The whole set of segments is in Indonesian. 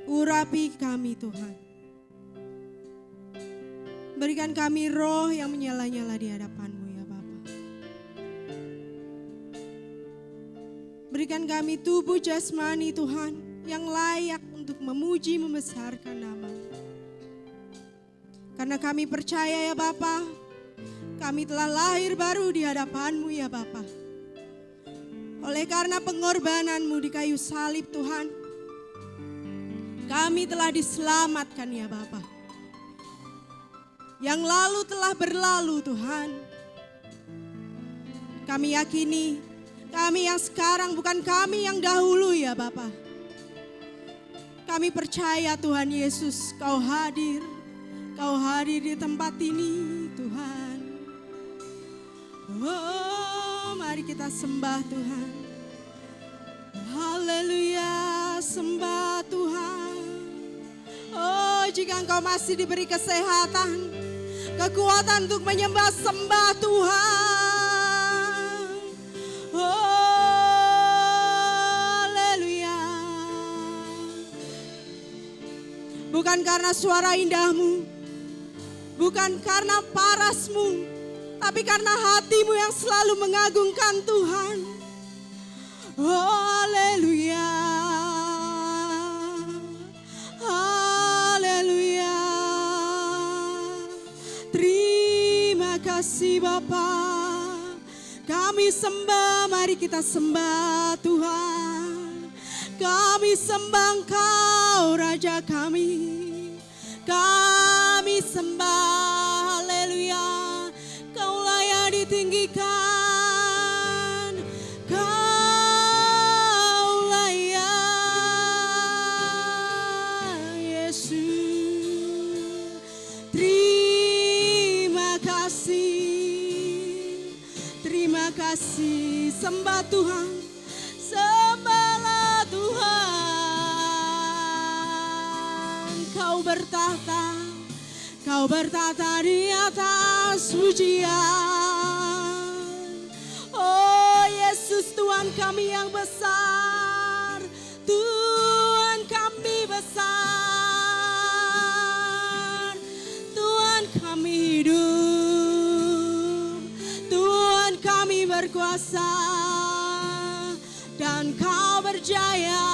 Urapi kami Tuhan. Berikan kami roh yang menyala-nyala di hadapan-Mu ya Bapa. Berikan kami tubuh jasmani Tuhan yang layak untuk memuji membesarkan nama-Mu. Karena kami percaya ya Bapa, kami telah lahir baru di hadapan-Mu ya Bapa. Oleh karena pengorbanan-Mu di kayu salib Tuhan, kami telah diselamatkan ya Bapa. Yang lalu telah berlalu Tuhan. Kami yakini, kami yang sekarang bukan kami yang dahulu ya Bapa. Kami percaya Tuhan Yesus, Kau hadir di tempat ini Tuhan. Oh, mari kita sembah Tuhan. Haleluya, sembah Tuhan. Oh, jika Engkau masih diberi kesehatan, kekuatan untuk menyembah sembah Tuhan. Oh, haleluya. Bukan karena suara indahmu, bukan karena parasmu, tapi karena hatimu yang selalu mengagungkan Tuhan. Oh, haleluya. Haleluya. Terima kasih Bapa. Kami sembah, mari kita sembah Tuhan. Kami sembah Engkau Raja kami. Kami sembah, haleluya. Kau layak ditinggikan. Kau layak Yesus. Terima kasih, sembah Tuhan, sembahlah Tuhan. Kau bertahta di atas pujian. Oh Yesus, Tuhan kami yang besar, Tuhan kami besar, Tuhan kami hidup, Tuhan kami berkuasa, dan Kau berjaya.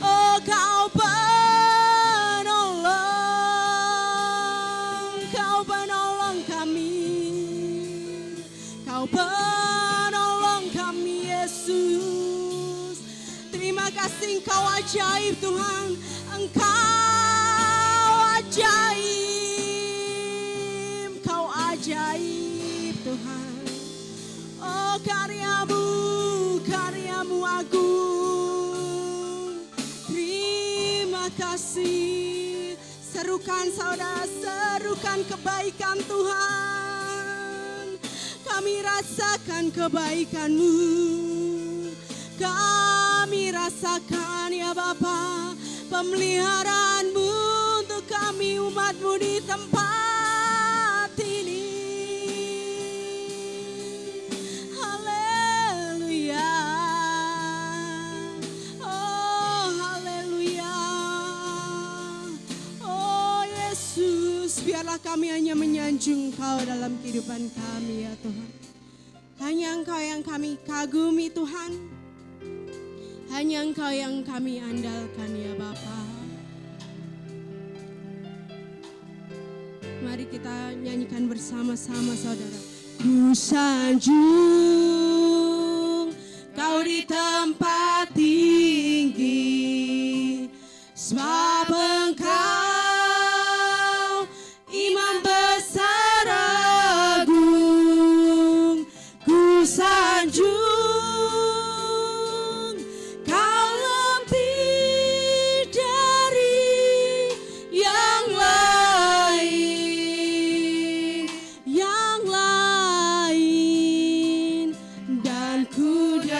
Oh Kau penolong kami, Kau penolong kami Yesus. Terima kasih, Engkau ajaib Tuhan, Engkau ajaib, Kau ajaib Tuhan. Oh karyamu agung. Terima kasih. Serukan saudara, serukan kebaikan Tuhan. Kami rasakan kebaikan-Mu. Kami rasakan ya Bapa, pemeliharaan-Mu untuk kami umat-Mu di tempat ini. Haleluya. Oh haleluya. Oh Yesus, biarlah kami hanya menyanjung Kau dalam kehidupan kami ya Tuhan. Hanya Engkau yang kami kagumi Tuhan. Hanya Engkau yang kami andalkan ya Bapa. Mari kita nyanyikan bersama-sama saudara. Ku sanjung Kau di tempat tinggi, sebab Engkau Imam besar agung. Ku sanjung Kau lebih dari yang lain, dan ku datang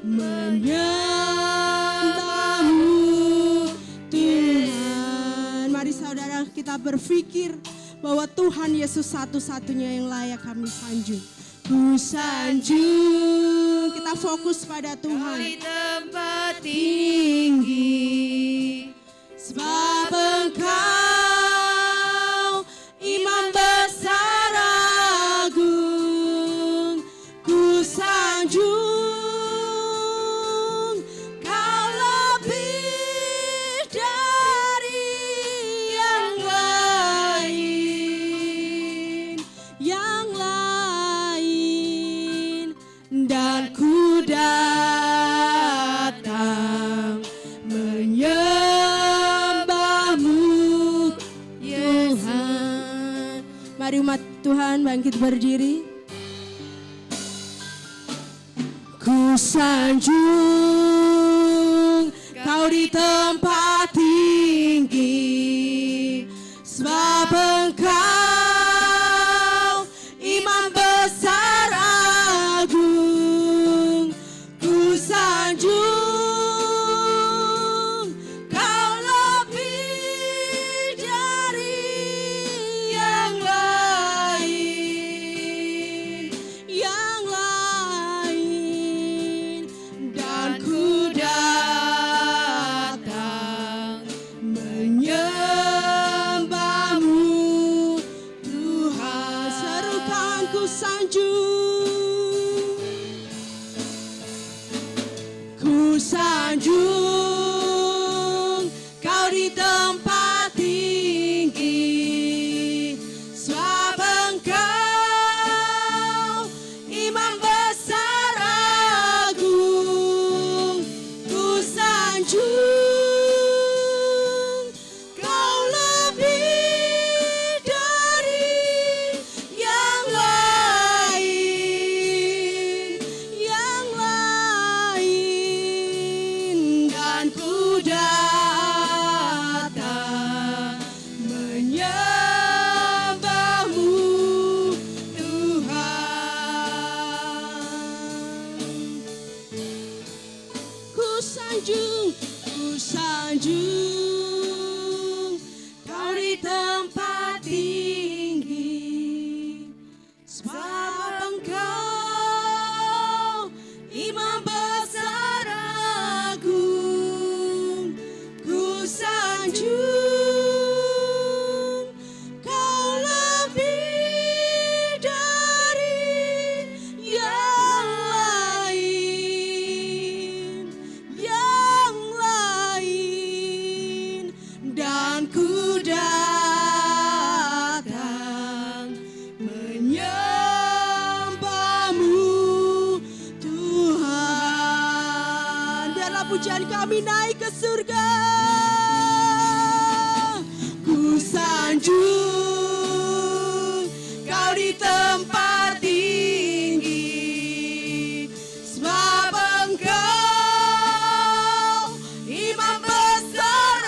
menyembah-Mu Tuhan. Mari saudara kita berpikir bahwa Tuhan Yesus satu-satunya yang layak kami sanjung. ku sanjung. Kita fokus pada Tuhan. Di tempat tinggi, Sebab Engkau Imam besar agung, ku sanjung. Kau lebih dari yang lain, dan ku datang menyembahmu Tuhan. Mari umat Tuhan bangkit berdiri. Ku sanjung Kau di tempat tinggi, sebab Engkau Imam besar agung, ku sanjung. Kau lebih dari yang lain, dan ku datang menyembahmu Tuhan. Serukan ku sanjung, ku sanjung Kau di tempat tinggi, sebab Engkau Imam besar agung, ku sanjung. Kau lebih dari yang lain, dan ku datang menyembahmu Tuhan. Ku sanjung Kau di tempat tinggi, sebab Engkau Imam besar agung, ku sanjung. Kau lebih dari yang lain, dan ku datang menyembahmu Tuhan. Biarlah pujian kami naik ke surga. Ku sanjung Kau di tempat tinggi, sebab Engkau Imam besar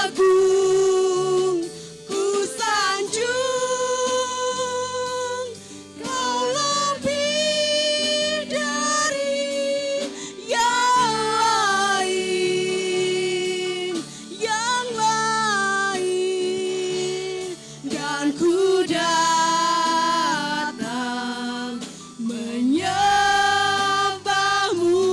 agung, ku sanjung. Kau lebih dari yang lain, dan ku datang menyembahmu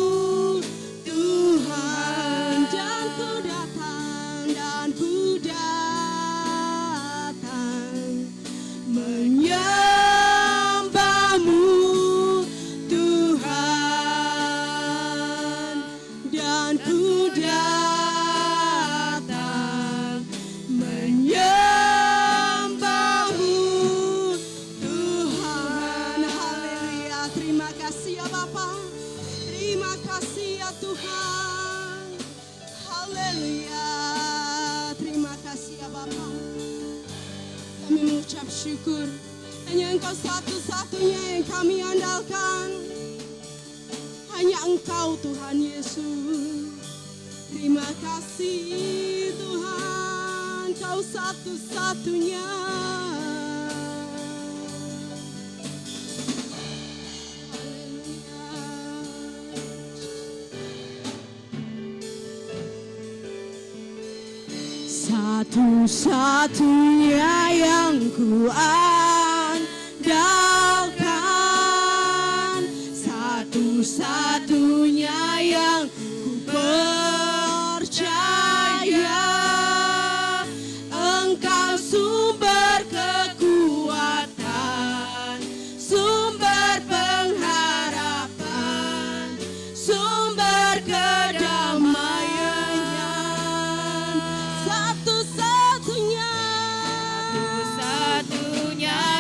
Tuhan. Dan ku datang menyembahmu Tuhan, dan ku datang menyembahmu Tuhan. Haleluya. Terima kasih ya Bapa, terima kasih ya Tuhan. Haleluya. Terima kasih ya Bapa. Kami mengucap syukur, hanya Engkau satu-satunya yang kami andalkan. Hanya Engkau Tuhan Yesus. Terima kasih Tuhan, Kau satu-satunya. Satu-satunya yang ku andalkan. Satu-satunya yang ku percaya, Engkau sumber kekuatan, sumber pengharapan, sumber kedamaian. Satu-satunya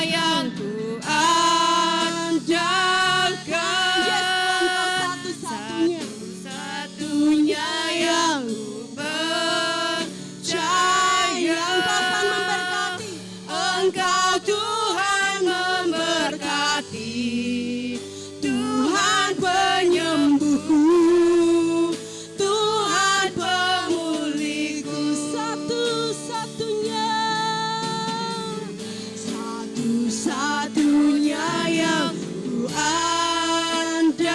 yang ku andalkan. Satu-satunya yang ku percaya. Engkau Tuhan memberkati, Tuhan penyembuhku, Tuhan pemulihku. Satu-satunya yang ku andalkan,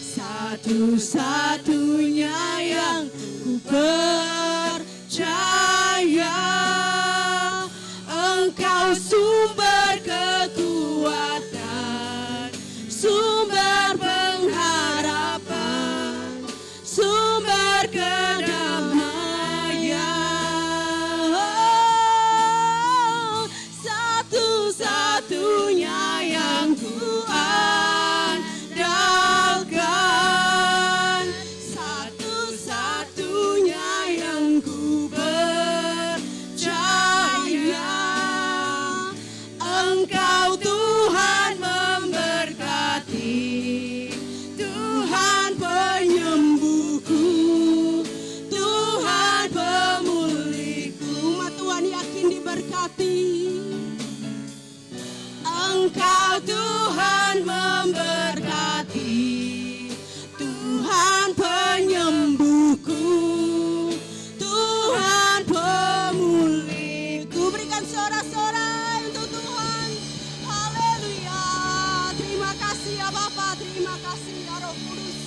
satu-satunya yang ku percaya. Engkau sumber kekuatan, sumber pengharapan, sumber kedamaian. Satu-satunya yang ku andalkan, satu-satunya yang ku percaya. Engkau Tuhan memberkati, Tuhan penyembuhku, Tuhan pemulihku. Umat Tuhan yakin diberkati. Engkau Tuhan memberkati, Tuhan penyembuhku, Tuhan pemulihku. Berikan sorak-sorai untuk Tuhan. Haleluya. Terima kasih ya Bapa, terima kasih ya Roh Kudus.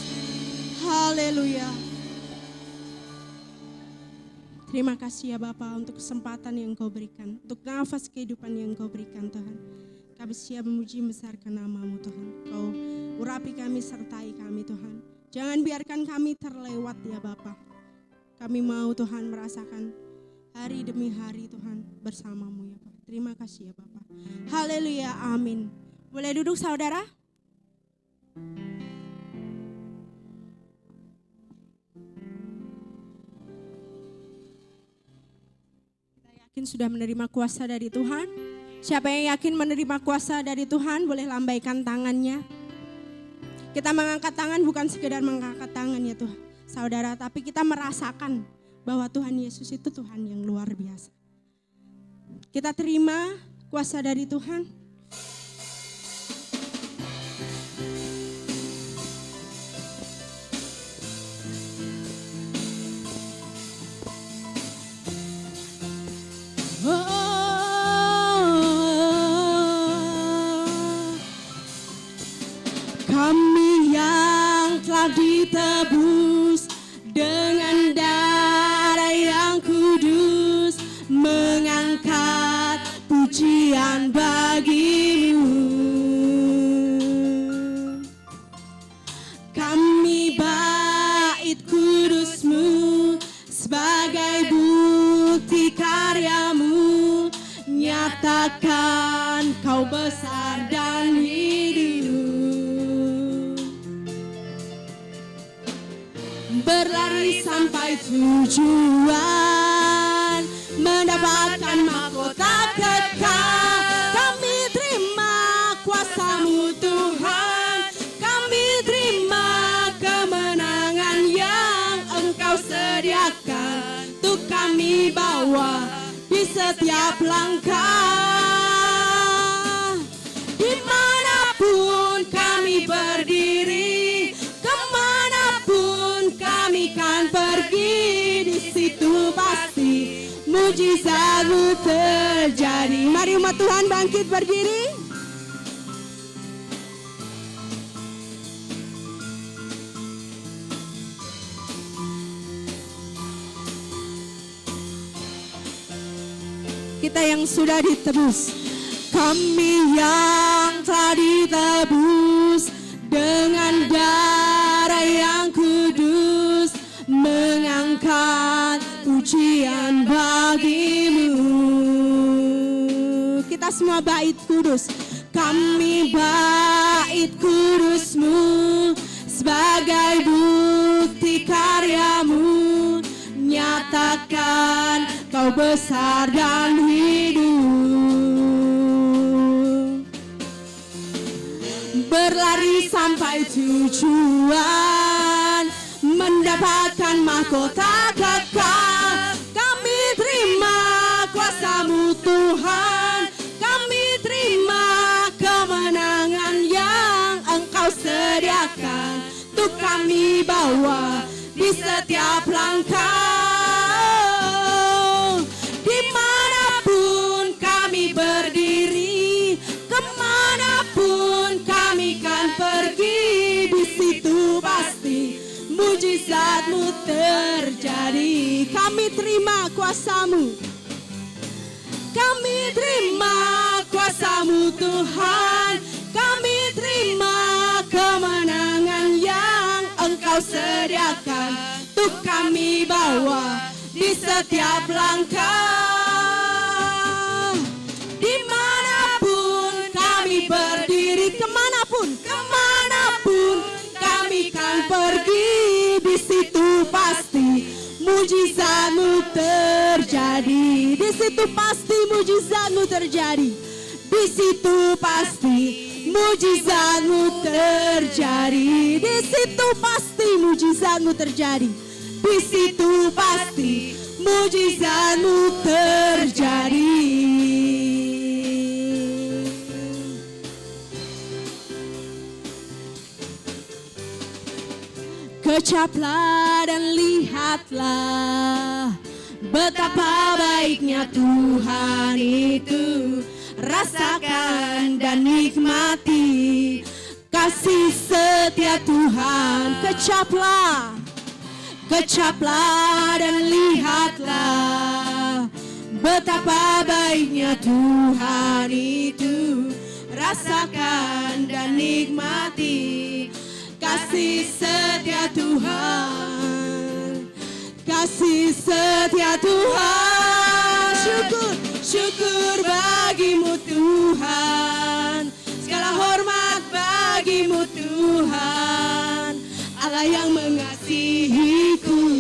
Haleluya. Terima kasih ya Bapa untuk kesempatan yang Kau berikan, untuk nafas kehidupan yang Kau berikan Tuhan. Kami siap memuji membesarkan nama-Mu Tuhan. Kau urapi kami, sertai kami Tuhan. Jangan biarkan kami terlewat ya Bapa. Kami mau Tuhan merasakan hari demi hari Tuhan bersama-Mu ya Bapa. Terima kasih ya Bapa. Haleluya, amin. Boleh duduk saudara? Kita yakin sudah menerima kuasa dari Tuhan. Siapa yang yakin menerima kuasa dari Tuhan boleh lambaikan tangannya. Kita mengangkat tangan bukan sekedar mengangkat tangan ya Tuhan, saudara, tapi kita merasakan bahwa Tuhan Yesus itu Tuhan yang luar biasa. Kita terima kuasa dari Tuhan. Kami yang telah ditebus dengan darah yang kudus, mengangkat pujian bagi-Mu. Kami bait kudus-Mu sebagai bukti karya-Mu, nyatakan Kau besar dan hidup. Berlari sampai tujuan, mendapatkan mahkota kekal. Kami terima kuasa-Mu Tuhan, kami terima kemenangan yang Engkau sediakan untuk kami bawa di setiap langkah. Dimanapun kami berdiri, kemanapun kami kan pergi, di situ pasti mujizat-Mu terjadi. Mari umat Tuhan bangkit berdiri. Kita yang sudah ditebus, Kami yang telah ditebus dengan darah yang kudus, mengangkat pujian bagimu. Kita semua bait kudus. Kami bait kudus-Mu sebagai bukti karya-Mu, nyatakan Kau besar dan hidup. Berlari sampai tujuan, mendapatkan mahkota kekal. Kami terima kuasa-Mu Tuhan, kami terima kemenangan yang Engkau sediakan untuk kami bawa di setiap langkah. Dimanapun kami berdiri, kemanapun kami kan pergi, di situ pasti mujizat-Mu terjadi. Kami terima kuasa-Mu, kami terima kuasa-Mu Tuhan, kami terima kemenangan yang Engkau sediakan untuk kami bawa di setiap langkah. Dimanapun kami berdiri, kemanapun kami kan pergi, di situ pasti mujizat-Mu terjadi. Di situ pasti mujizat-Mu terjadi. Di situ pasti mujizat-Mu terjadi. Di situ pasti mujizat-Mu terjadi. Di situ pasti mujizat-Mu terjadi. Kecaplah dan lihatlah betapa baiknya Tuhan itu. Rasakan dan nikmati kasih setia Tuhan. Kecaplah dan lihatlah betapa baiknya Tuhan itu. Rasakan dan nikmati kasih setia Tuhan, kasih setia Tuhan. Syukur bagi-Mu Tuhan, segala hormat bagi-Mu Tuhan. Allah yang mengasihiku,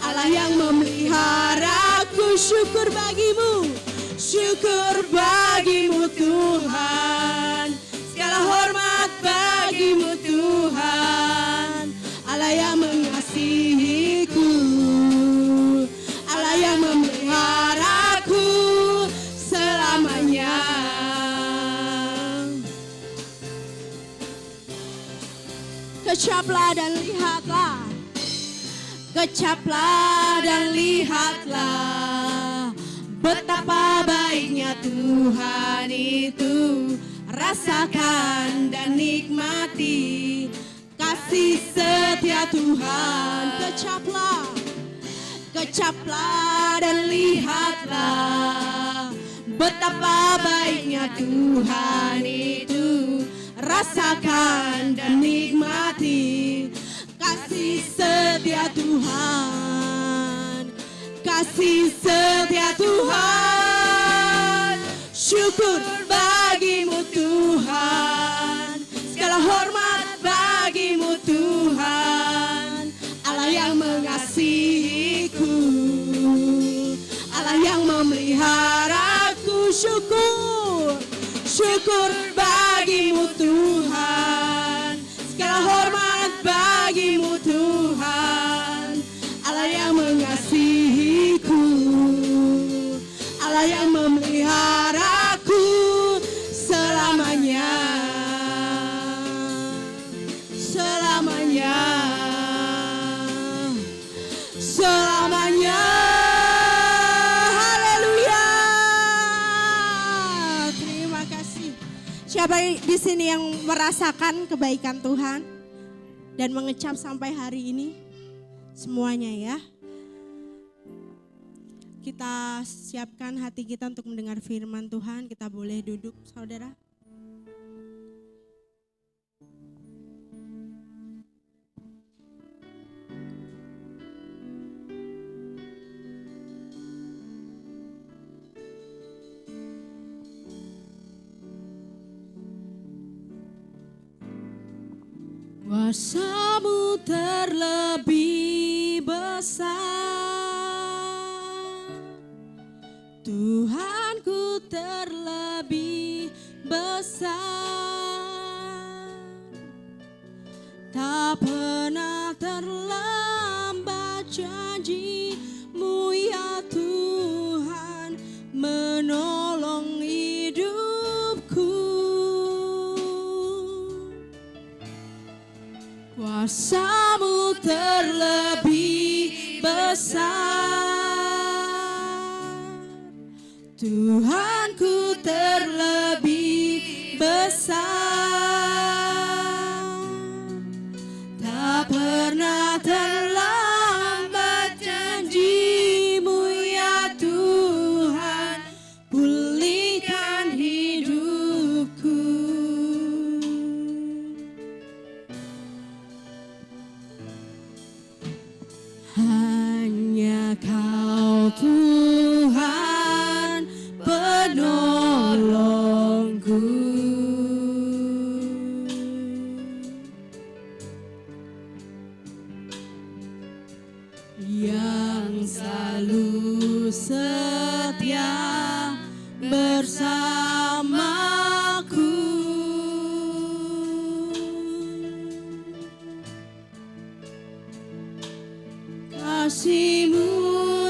Allah yang memeliharaku. Syukur bagi-Mu Tuhan, segala hormat bagi-Mu Tuhan. Allah yang mengasihiku, Allah yang memeliharaku selamanya. Kecaplah dan lihatlah, kecaplah dan lihatlah betapa baiknya Tuhan itu. Rasakan dan nikmati kasih setia Tuhan. Kecaplah dan lihatlah betapa baiknya Tuhan itu. Rasakan dan nikmati kasih setia Tuhan, kasih setia Tuhan. Syukur bagi-Mu Tuhan, segala hormat bagi-Mu Tuhan. Allah yang mengasihiku, Allah yang memeliharaku. Syukur bagi-Mu Tuhan, segala hormat bagi-Mu Tuhan. Allah yang mengasihiku, Allah yang memeliharaku selamanya. Selamanya, selamanya. Haleluya. Terima kasih. Siapa di sini yang merasakan kebaikan Tuhan dan mengecap sampai hari ini? Semuanya ya. kita siapkan hati kita untuk mendengar firman Tuhan. Kita boleh duduk, saudara. Kuasa-Mu terlebih besar, Tuhanku terlebih besar, tak pernah terlambat janji-Mu ya Tuhan menolong hidupku. Kuasa-Mu terlebih besar, Tuhanku terlebih besar, tak pernah terlambat janji-Mu ya Tuhan, pulihkan hidupku. Hanya Kau Tuhan penolongku, yang selalu setia bersamaku. Kasih-Mu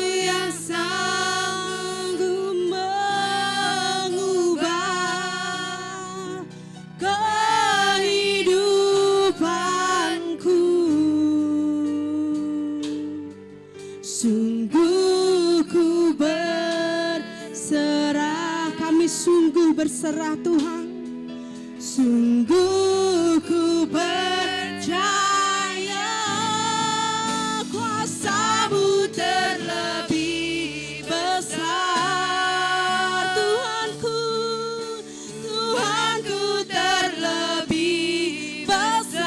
yang sanggup mengubah kehidupanku. Sungguh ku berserah, kami sungguh berserah Tuhan. Sungguh ku percaya kuasa-Mu terlebih besar, Tuhanku, Tuhanku terlebih besar,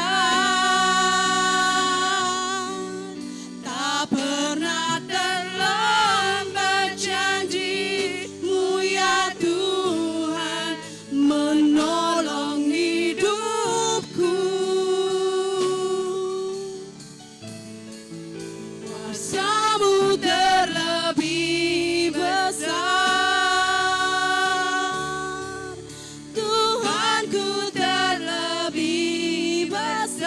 tak pernah terlambat janji-Mu ya Tuhan menolong hidupku. Kuasa-Mu terlebih besar, Tuhanku terlebih besar,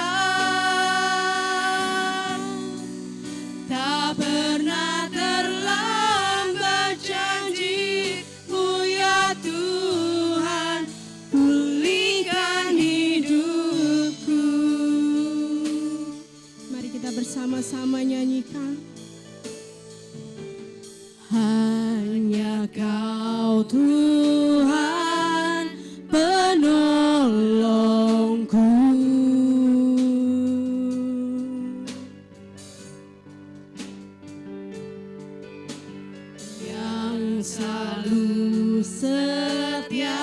tak pernah terlambat janji-Mu ya Tuhan, pulihkan hidupku. Mari kita bersama-sama nyanyikan. Hanya Kau Tuhan penolongku, yang selalu setia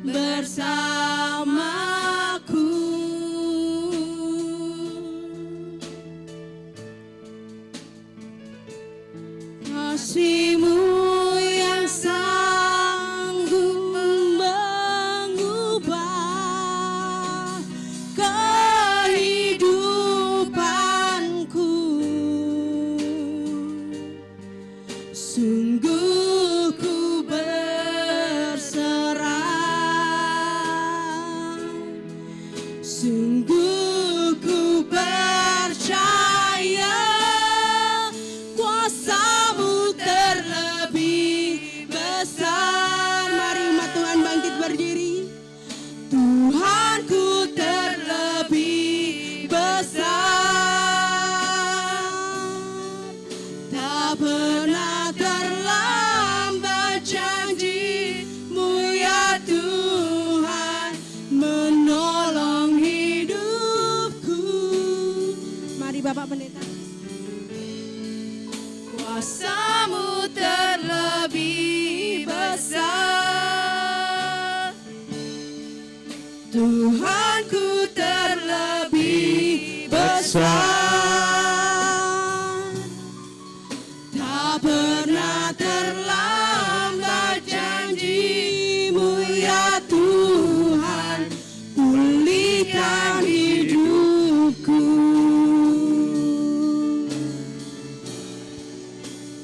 bersamaku. Kasih-Mu yang sanggup mengubah kehidupanku. Sungguh ku berserah, sungguh ku percaya kuasa-Mu terlebih besar. Mari umat Tuhan bangkit berdiri. Tuhanku terlebih besar, tak pernah terlambat janji-Mu ya Tuhan menolong hidupku. Mari Bapak Pendeta. Kuasa-Mu besar, tak pernah terlambat janji-Mu ya Tuhan, pulihkan hidupku.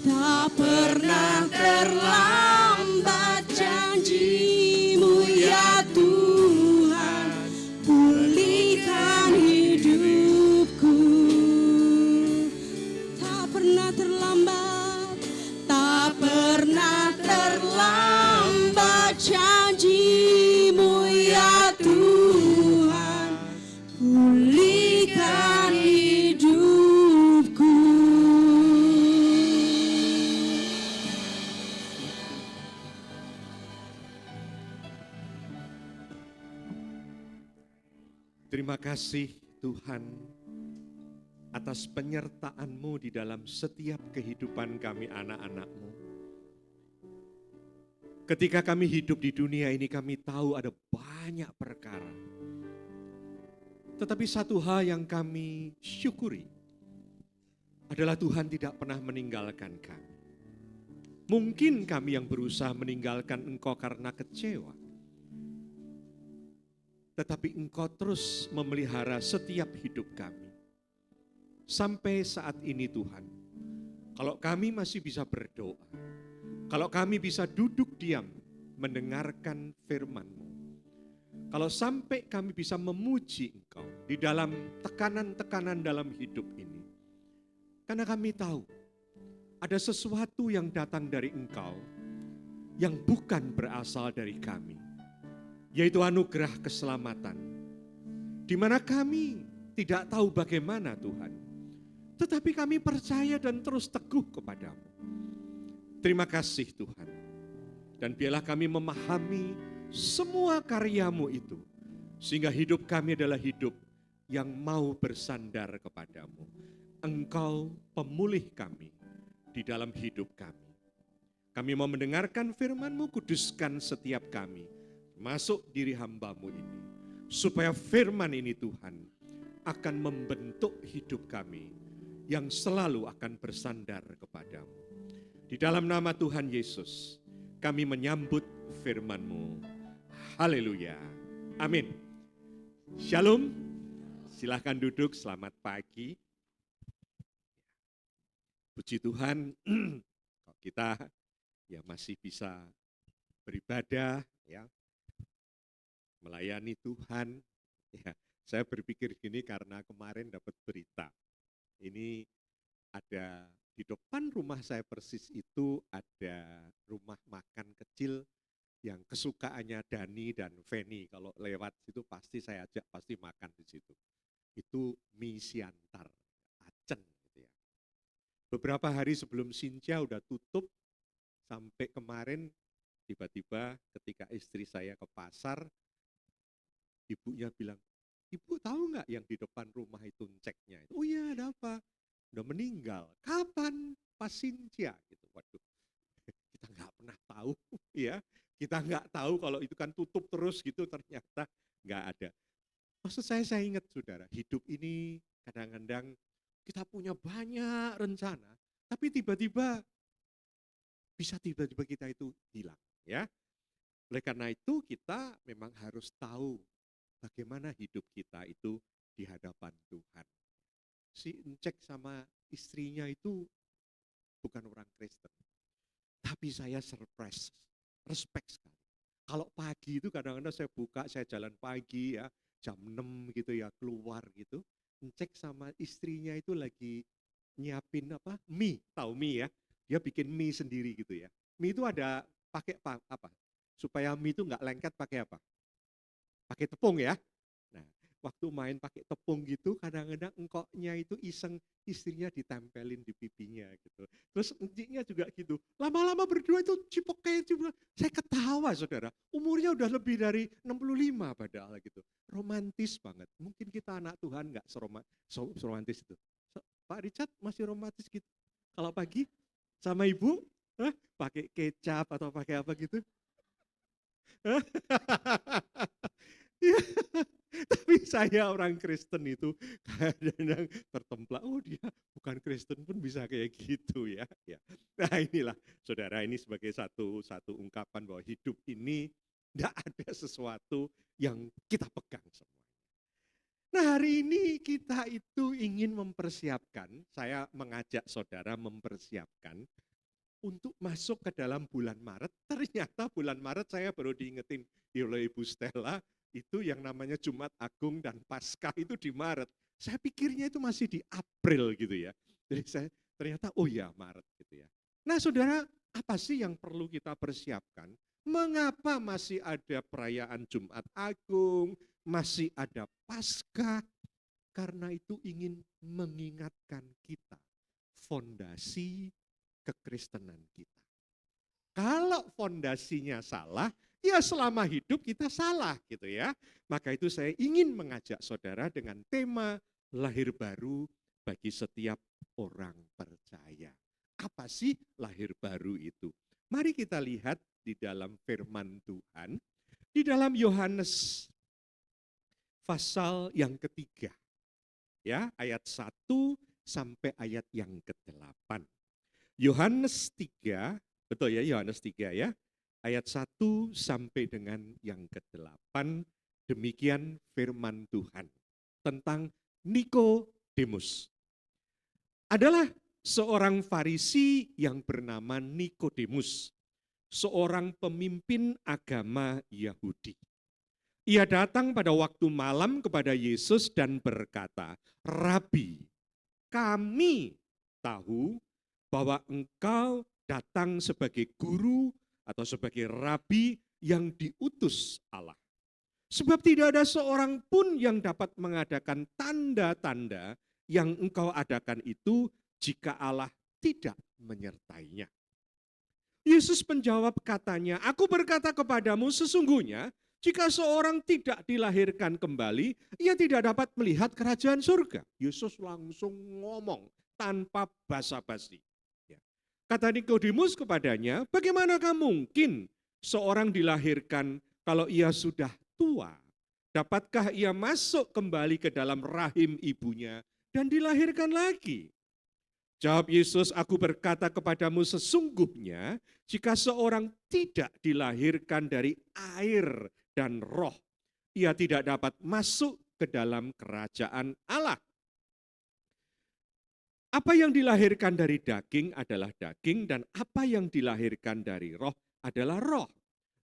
Tak pernah terlambat janji-Mu ya Tuhan, pulihkan hidupku. Tak pernah terlambat, tak pernah terlambat janji-Mu ya Tuhan, pulihkan hidupku. Terima kasih Tuhan atas penyertaan-Mu di dalam setiap kehidupan kami anak-anak-Mu. Ketika kami hidup di dunia ini kami tahu ada banyak perkara. Tetapi satu hal yang kami syukuri adalah Tuhan tidak pernah meninggalkan kami. Mungkin kami yang berusaha meninggalkan Engkau karena kecewa. Tetapi Engkau terus memelihara setiap hidup kami. Sampai saat ini Tuhan, kalau kami masih bisa berdoa, kalau kami bisa duduk diam mendengarkan firman-Mu, kalau sampai kami bisa memuji Engkau di dalam tekanan-tekanan dalam hidup ini, karena kami tahu ada sesuatu yang datang dari Engkau yang bukan berasal dari kami, yaitu anugerah keselamatan, di mana kami tidak tahu bagaimana Tuhan, tetapi kami percaya dan terus teguh kepadamu. Terima kasih Tuhan, dan biarlah kami memahami semua karya-Mu itu, sehingga hidup kami adalah hidup yang mau bersandar kepadamu. Engkau pemulih kami di dalam hidup kami. Kami mau mendengarkan firman-Mu, kuduskan setiap kami, masuk diri hamba-Mu ini, supaya firman ini Tuhan akan membentuk hidup kami yang selalu akan bersandar kepadamu. Di dalam nama Tuhan Yesus kami menyambut firman-Mu. Haleluya, amin. Shalom, silahkan duduk, selamat pagi. Puji Tuhan, kita ya masih bisa beribadah, ya, melayani Tuhan. Ya, saya berpikir gini karena kemarin dapat berita. Ini ada di depan rumah saya persis itu ada rumah makan kecil yang kesukaannya Dani dan Feni. Kalau lewat situ pasti saya ajak, pasti makan di situ. Itu mie siantar, Acen gitu ya. Beberapa hari sebelum Sinja udah tutup, sampai kemarin tiba-tiba ketika istri saya ke pasar, ibunya bilang, "Ibu tahu nggak yang di depan rumah itu ceknya?" "Oh iya, ada apa?" "Udah meninggal." "Kapan?" "Pas Sinja." Gitu. Waduh, kita nggak pernah tahu ya. Kita nggak tahu kalau itu kan tutup terus gitu, ternyata nggak ada. Maksud saya ingat saudara, hidup ini kadang-kadang kita punya banyak rencana, tapi tiba-tiba kita itu hilang, ya. Oleh karena itu kita memang harus tahu bagaimana hidup kita itu di hadapan Tuhan. Si Encek sama istrinya itu bukan orang Kristen, tapi saya surprise, respect sekali. Kalau pagi itu kadang-kadang saya buka, saya jalan pagi ya, jam 6 gitu ya, keluar gitu. Encek sama istrinya itu lagi nyiapin apa? Mie, tahu mie ya? Dia bikin mie sendiri gitu ya. Mie itu ada pakai apa? Supaya mie itu nggak lengket pakai apa? Pakai tepung ya. Nah, waktu main pakai tepung gitu, kadang-kadang engkoknya itu iseng istrinya ditempelin di pipinya gitu. Terus enciknya juga gitu. Lama-lama berdua itu cipoke. Saya ketawa saudara. Umurnya udah lebih dari 65 padahal gitu. Romantis banget. Mungkin kita anak Tuhan nggak seromantis itu. Pak Richard masih romantis gitu. Kalau pagi sama ibu, pakai kecap atau pakai apa gitu. Tapi saya orang Kristen itu kadang-kadang tertemplak, oh dia bukan Kristen pun bisa kayak gitu ya. Ya. Nah inilah saudara, ini sebagai satu ungkapan bahwa hidup ini tidak ada sesuatu yang kita pegang semua. Nah hari ini kita itu ingin mempersiapkan, saya mengajak saudara mempersiapkan untuk masuk ke dalam bulan Maret. Ternyata bulan Maret saya baru diingetin oleh Ibu Stella, itu yang namanya Jumat Agung dan Paskah itu di Maret. Saya pikirnya itu masih di April gitu ya. Jadi saya ternyata oh ya Maret gitu ya. Nah saudara, apa sih yang perlu kita persiapkan? Mengapa masih ada perayaan Jumat Agung, masih ada Paskah? Karena itu ingin mengingatkan kita fondasi kekristenan kita. Kalau fondasinya salah, ya selama hidup kita salah gitu ya. Maka itu saya ingin mengajak saudara dengan tema lahir baru bagi setiap orang percaya. Apa sih lahir baru itu? Mari kita lihat di dalam firman Tuhan, di dalam Yohanes pasal yang ketiga, ya ayat 1 sampai ayat yang ke-8. Yohanes 3, betul ya Yohanes 3 ya, ayat 1 sampai dengan yang ke-8, demikian firman Tuhan tentang Nikodemus. Adalah seorang Farisi yang bernama Nikodemus, seorang pemimpin agama Yahudi. Ia datang pada waktu malam kepada Yesus dan berkata, "Rabi, kami tahu bahwa engkau datang sebagai guru atau sebagai rabi yang diutus Allah. Sebab tidak ada seorang pun yang dapat mengadakan tanda-tanda yang engkau adakan itu jika Allah tidak menyertainya." Yesus menjawab katanya, "Aku berkata kepadamu sesungguhnya, jika seorang tidak dilahirkan kembali, ia tidak dapat melihat kerajaan surga." Yesus langsung ngomong tanpa basa-basi. Ya. Kata Nikodemus kepadanya, "Bagaimanakah mungkin seorang dilahirkan kalau ia sudah tua? Dapatkah ia masuk kembali ke dalam rahim ibunya dan dilahirkan lagi?" Jawab Yesus, "Aku berkata kepadamu sesungguhnya, jika seorang tidak dilahirkan dari air dan roh, ia tidak dapat masuk ke dalam kerajaan Allah. Apa yang dilahirkan dari daging adalah daging, dan apa yang dilahirkan dari roh adalah roh.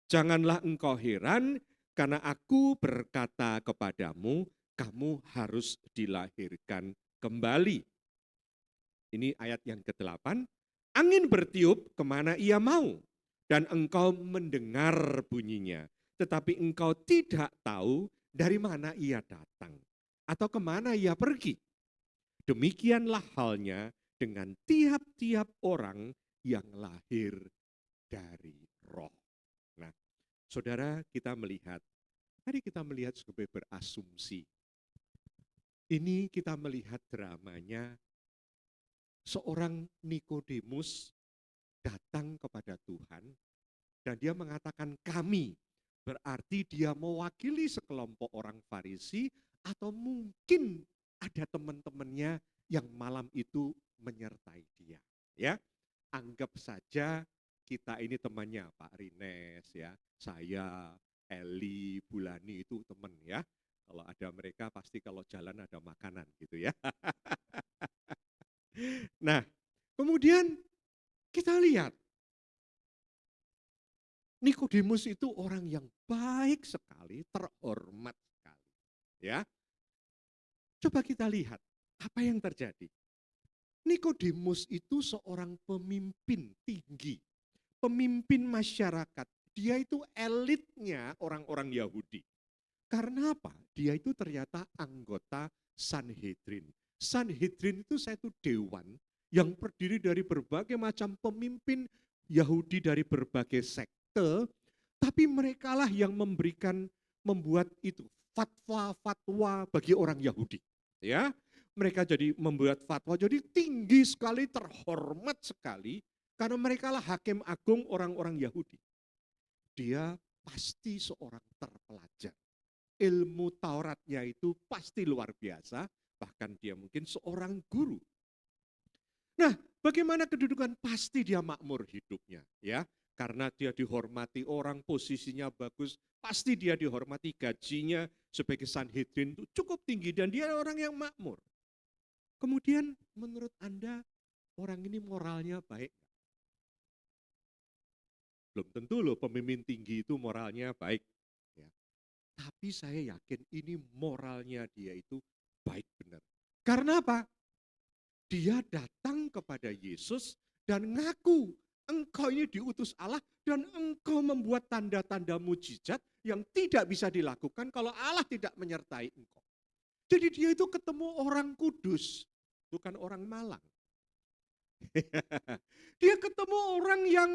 Janganlah engkau heran, karena aku berkata kepadamu, kamu harus dilahirkan kembali." Ini ayat yang ke-8. "Angin bertiup kemana ia mau, dan engkau mendengar bunyinya. Tetapi engkau tidak tahu dari mana ia datang, atau kemana ia pergi. Demikianlah halnya dengan tiap-tiap orang yang lahir dari roh." Nah, saudara, mari kita melihat sebagai berasumsi. Ini kita melihat dramanya seorang Nikodemus datang kepada Tuhan dan dia mengatakan kami, berarti dia mewakili sekelompok orang Farisi atau mungkin ada teman-temannya yang malam itu menyertai dia. Ya, anggap saja kita ini temannya Pak Rines ya, saya, Eli, Bulani itu teman ya. Kalau ada mereka pasti kalau jalan ada makanan gitu ya. Nah, kemudian kita lihat Nikodemus itu orang yang baik sekali, terhormat sekali. Ya, coba kita lihat apa yang terjadi. Nikodemus itu seorang pemimpin tinggi, pemimpin masyarakat. Dia itu elitnya orang-orang Yahudi. Karena apa? Dia itu ternyata anggota Sanhedrin. Sanhedrin itu satu dewan yang terdiri dari berbagai macam pemimpin Yahudi dari berbagai sekte, tapi merekalah yang membuat itu fatwa-fatwa bagi orang Yahudi. Ya, mereka jadi membuat fatwa, jadi tinggi sekali, terhormat sekali, karena merekalah hakim agung orang-orang Yahudi. Dia pasti seorang terpelajar, ilmu Tauratnya itu pasti luar biasa, bahkan dia mungkin seorang guru. Nah, bagaimana kedudukan? Pasti dia makmur hidupnya, ya. Karena dia dihormati orang, posisinya bagus, pasti dia dihormati, gajinya sebagai Sanhedrin itu cukup tinggi dan dia orang yang makmur. Kemudian menurut Anda orang ini moralnya baik? Belum tentu loh pemimpin tinggi itu moralnya baik. Ya. Tapi saya yakin ini moralnya dia itu baik benar. Karena apa? Dia datang kepada Yesus dan ngaku, engkau ini diutus Allah dan engkau membuat tanda-tanda mujizat yang tidak bisa dilakukan kalau Allah tidak menyertai engkau. Jadi dia itu ketemu orang kudus, bukan orang malang. Dia ketemu orang yang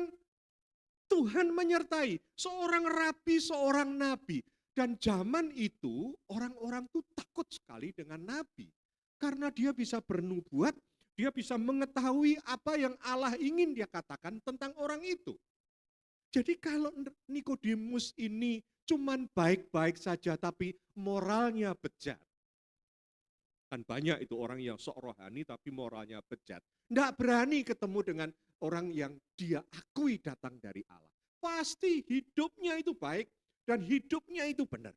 Tuhan menyertai, seorang rabi, seorang nabi. Dan zaman itu orang-orang tuh takut sekali dengan nabi. Karena dia bisa bernubuat, dia bisa mengetahui apa yang Allah ingin dia katakan tentang orang itu. Jadi kalau Nikodemus ini cuman baik-baik saja tapi moralnya bejat. Kan banyak itu orang yang sok rohani tapi moralnya bejat. Nggak berani ketemu dengan orang yang dia akui datang dari Allah. Pasti hidupnya itu baik dan hidupnya itu benar.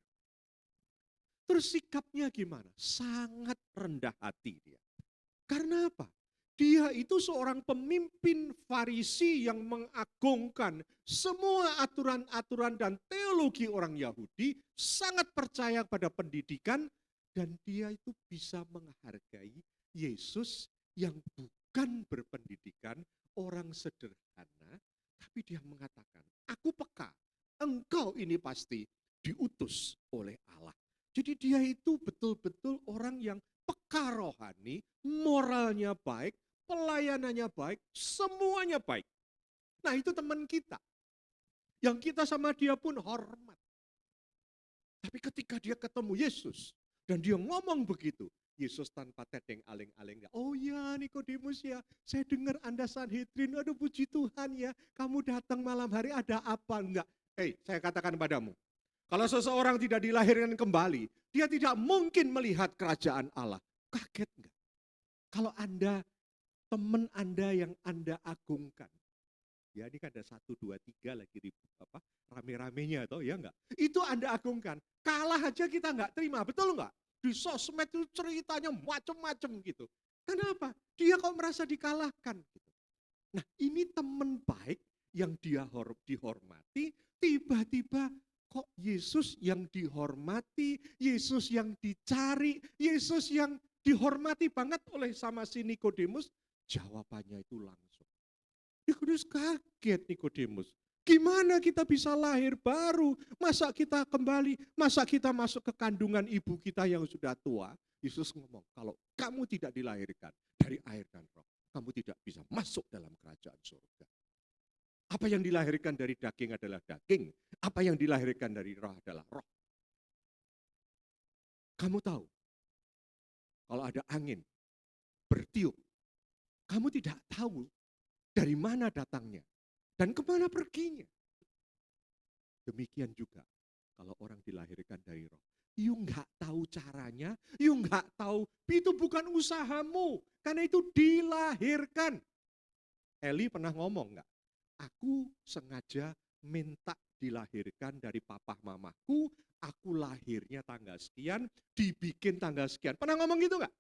Terus sikapnya gimana? Sangat rendah hati dia. Karena apa? Dia itu seorang pemimpin Farisi yang mengagungkan semua aturan-aturan dan teologi orang Yahudi, sangat percaya pada pendidikan, dan dia itu bisa menghargai Yesus yang bukan berpendidikan, orang sederhana, tapi dia mengatakan, aku peka, engkau ini pasti diutus oleh Allah. Jadi dia itu betul-betul orang yang peka rohani, moralnya baik, pelayanannya baik, semuanya baik. Nah itu teman kita, yang kita sama dia pun hormat. Tapi ketika dia ketemu Yesus, dan dia ngomong begitu, Yesus tanpa tedeng aling-aling. Oh ya Nikodemus ya, saya dengar Anda Sanhedrin, aduh puji Tuhan ya, kamu datang malam hari ada apa? Enggak. Saya katakan padamu, kalau seseorang tidak dilahirkan kembali, dia tidak mungkin melihat kerajaan Allah. Kaget enggak? Kalau Anda, teman Anda yang Anda agungkan, ya ini kan ada 1, 2, 3 lagi rame-ramenya atau ya enggak? Itu Anda agungkan. Kalah aja kita enggak terima, betul enggak? Di sosmed itu ceritanya macam-macam gitu. Kenapa? Dia kok merasa dikalahkan gitu. Nah, ini teman baik yang dia dihormati, tiba-tiba kok Yesus yang dihormati, Yesus yang dicari, Yesus yang dihormati banget oleh sama si Nikodemus, jawabannya itu langsung. Nikodemus kaget Nikodemus. Gimana kita bisa lahir baru? Masa kita kembali, masa kita masuk ke kandungan ibu kita yang sudah tua? Yesus ngomong, kalau kamu tidak dilahirkan dari air dan roh, kamu tidak bisa masuk dalam kerajaan surga. Apa yang dilahirkan dari daging adalah daging, apa yang dilahirkan dari roh adalah roh. Kamu tahu, kalau ada angin bertiup, kamu tidak tahu dari mana datangnya dan kemana perginya. Demikian juga kalau orang dilahirkan dari roh. You nggak tahu caranya, you nggak tahu, itu bukan usahamu, karena itu dilahirkan. Eli pernah ngomong nggak? Aku sengaja minta dilahirkan dari papa mamaku, aku lahirnya tanggal sekian, dibikin tanggal sekian. Pernah ngomong gitu nggak?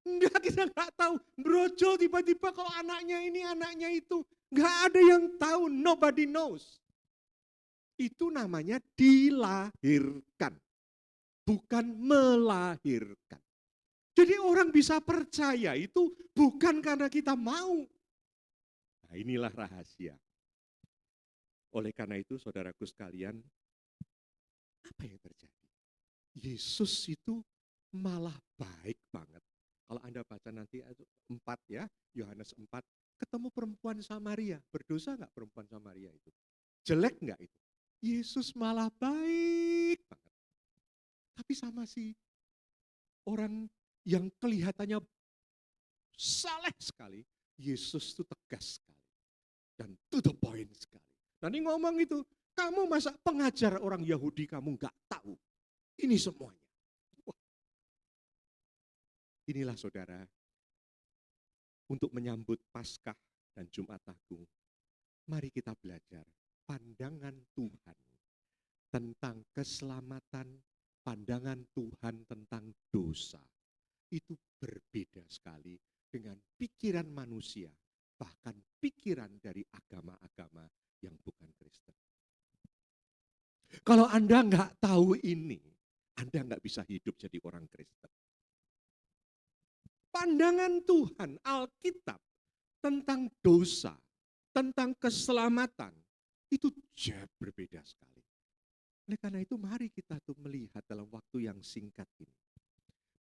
Enggak, kita nggak tahu. Brojol tiba-tiba kalau anaknya ini, anaknya itu. Nggak ada yang tahu, nobody knows. Itu namanya dilahirkan, bukan melahirkan. Jadi orang bisa percaya itu bukan karena kita mau. Nah inilah rahasia. Oleh karena itu saudaraku sekalian, apa yang terjadi? Yesus itu malah baik banget. Kalau Anda baca nanti 4 ya, Yohanes 4, ketemu perempuan Samaria. Berdosa nggak perempuan Samaria itu? Jelek nggak itu? Yesus malah baik banget. Tapi sama si orang yang kelihatannya saleh sekali, Yesus itu tegas sekali. Dan to the point sekali. Nanti ngomong itu, kamu masa pengajar orang Yahudi kamu nggak tahu. Ini semuanya. Wah, inilah saudara, untuk menyambut Paskah dan Jumat Agung, mari kita belajar pandangan Tuhan tentang keselamatan, pandangan Tuhan tentang dosa. Itu berbeda sekali dengan pikiran manusia, bahkan pikiran dari agama-agama yang bukan Kristen. Kalau Anda nggak tahu ini, Anda nggak bisa hidup jadi orang Kristen. Pandangan Tuhan, Alkitab, tentang dosa, tentang keselamatan, itu jauh berbeda sekali. Oleh karena itu mari kita tuh melihat dalam waktu yang singkat ini.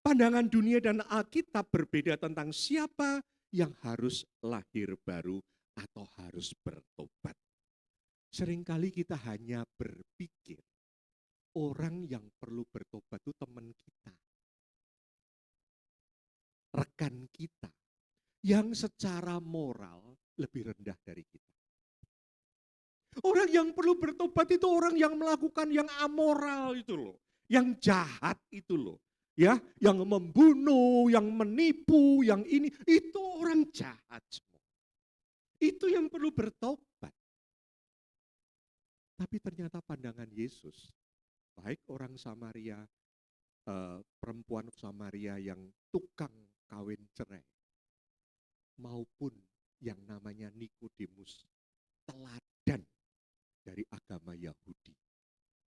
Pandangan dunia dan Alkitab berbeda tentang siapa yang harus lahir baru atau harus bertobat. Seringkali kita hanya berpikir orang yang perlu bertobat itu teman kita, rekan kita, yang secara moral lebih rendah dari kita. Orang yang perlu bertobat itu orang yang melakukan yang amoral itu loh, yang jahat itu loh. Ya, yang membunuh, yang menipu, yang ini, itu orang jahat semua. Itu yang perlu bertobat. Tapi ternyata pandangan Yesus, baik orang Samaria, perempuan Samaria yang tukang kawin cerai, maupun yang namanya Nikodemus, teladan dari agama Yahudi,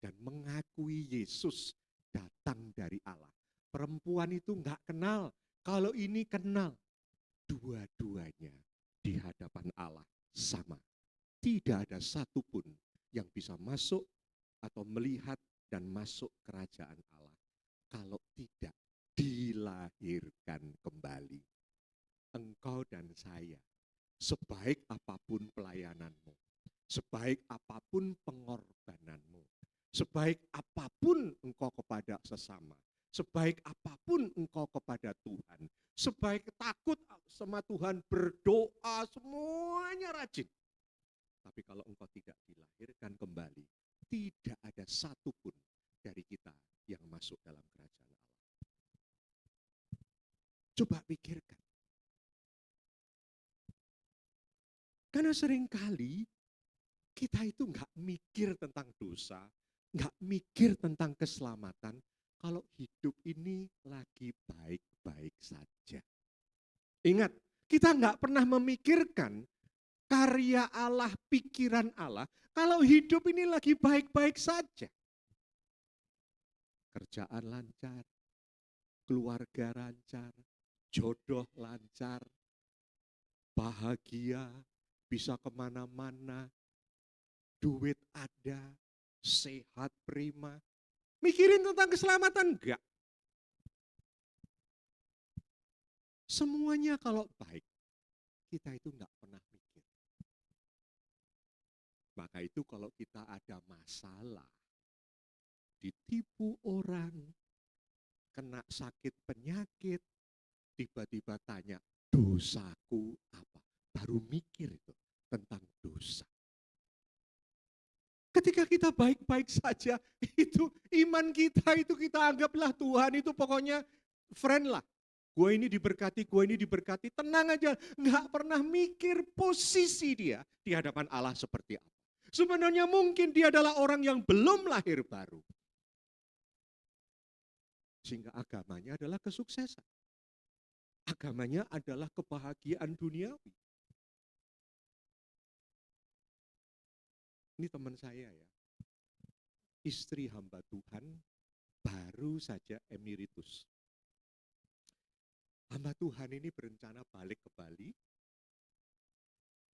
dan mengakui Yesus datang dari Allah. Perempuan itu enggak kenal, kalau ini kenal. Dua-duanya di hadapan Allah sama. Tidak ada satupun yang bisa masuk atau melihat dan masuk kerajaan Allah kalau tidak dilahirkan kembali. Engkau dan saya, sebaik apapun pelayananmu, sebaik apapun pengorbananmu, sebaik apapun engkau kepada sesama, sebaik apapun engkau kepada Tuhan, sebaik takut sama Tuhan, berdoa, semuanya rajin. Tapi kalau engkau tidak dilahirkan kembali, tidak ada satupun dari kita yang masuk dalam kerajaan Allah. Coba pikirkan. Karena seringkali kita itu nggak mikir tentang dosa, nggak mikir tentang keselamatan, kalau hidup ini lagi baik-baik saja. Ingat, kita nggak pernah memikirkan karya Allah, pikiran Allah, kalau hidup ini lagi baik-baik saja. Kerjaan lancar, keluarga lancar, jodoh lancar, bahagia, bisa kemana-mana, duit ada, sehat prima. Mikirin tentang keselamatan enggak? Semuanya kalau baik, kita itu enggak pernah mikir. Maka itu kalau kita ada masalah, ditipu orang, kena sakit penyakit, tiba-tiba tanya, dosaku apa? Baru mikir itu tentang dosa. Ketika kita baik-baik saja, itu iman kita itu kita anggaplah Tuhan itu pokoknya friend lah. Gue ini diberkati, tenang aja. Nggak pernah mikir posisi dia di hadapan Allah seperti apa. Sebenarnya mungkin dia adalah orang yang belum lahir baru. Sehingga agamanya adalah kesuksesan. Agamanya adalah kebahagiaan duniawi. Ini teman saya ya, istri hamba Tuhan baru saja emeritus. Hamba Tuhan ini berencana balik ke Bali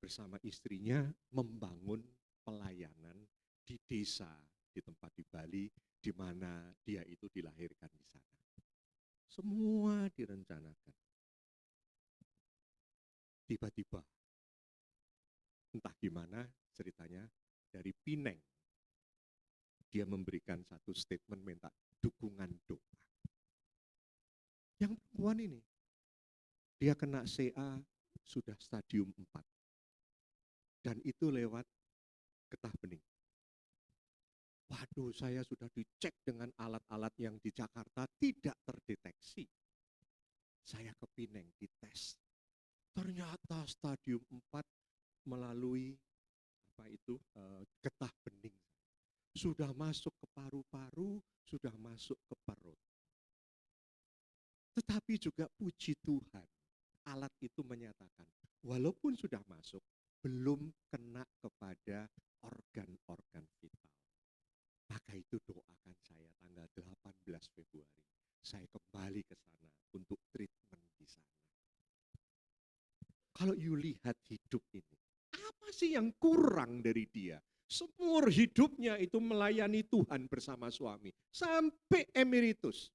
bersama istrinya membangun pelayanan di desa di tempat di Bali di mana dia itu dilahirkan di sana. Semua direncanakan. Tiba-tiba entah gimana ceritanya, dari Pineng dia memberikan satu statement minta dukungan doa. Yang perempuan ini dia kena CA sudah stadium 4 dan itu lewat getah bening. Waduh, saya sudah dicek dengan alat-alat yang di Jakarta tidak terdeteksi. Saya ke Pineng dites. Ternyata stadium 4 melalui getah bening. Sudah masuk ke paru-paru, sudah masuk ke perut. Tetapi juga puji Tuhan, alat itu menyatakan, walaupun sudah masuk, belum kena kepada organ-organ vital. Maka itu doakan saya tanggal 18 Februari. Saya kembali ke sana untuk treatment di sana. Kalau you lihat hidup ini, apa sih yang kurang dari dia? Seumur hidupnya itu melayani Tuhan bersama suami. Sampai emeritus.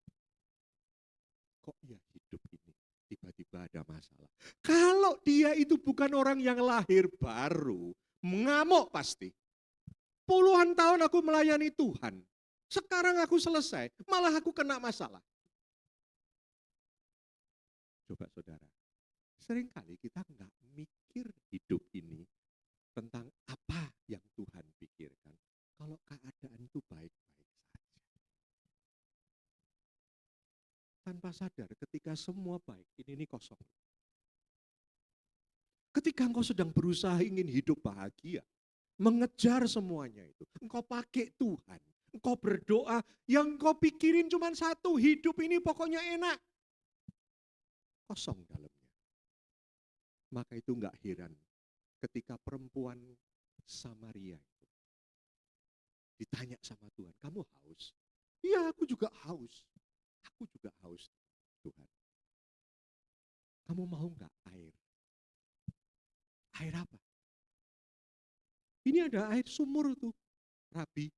Kok ya hidup ini tiba-tiba ada masalah? Kalau dia itu bukan orang yang lahir baru, mengamuk pasti. Puluhan tahun aku melayani Tuhan. Sekarang aku selesai, malah aku kena masalah. Coba saudara, seringkali kita nggak mikir hidup ini tentang apa yang Tuhan pikirkan. Kalau keadaan itu baik-baik saja. Tanpa sadar ketika semua baik, ini kosong. Ketika engkau sedang berusaha ingin hidup bahagia, mengejar semuanya itu, engkau pakai Tuhan, engkau berdoa, yang engkau pikirin cuma satu, hidup ini pokoknya enak. Kosong dalamnya. Maka itu enggak heran ketika perempuan Samaria itu ditanya sama Tuhan, kamu haus? Iya, aku juga haus. Aku juga haus, Tuhan. Kamu mau enggak air? Air apa? Ini ada air sumur tuh, Rabi.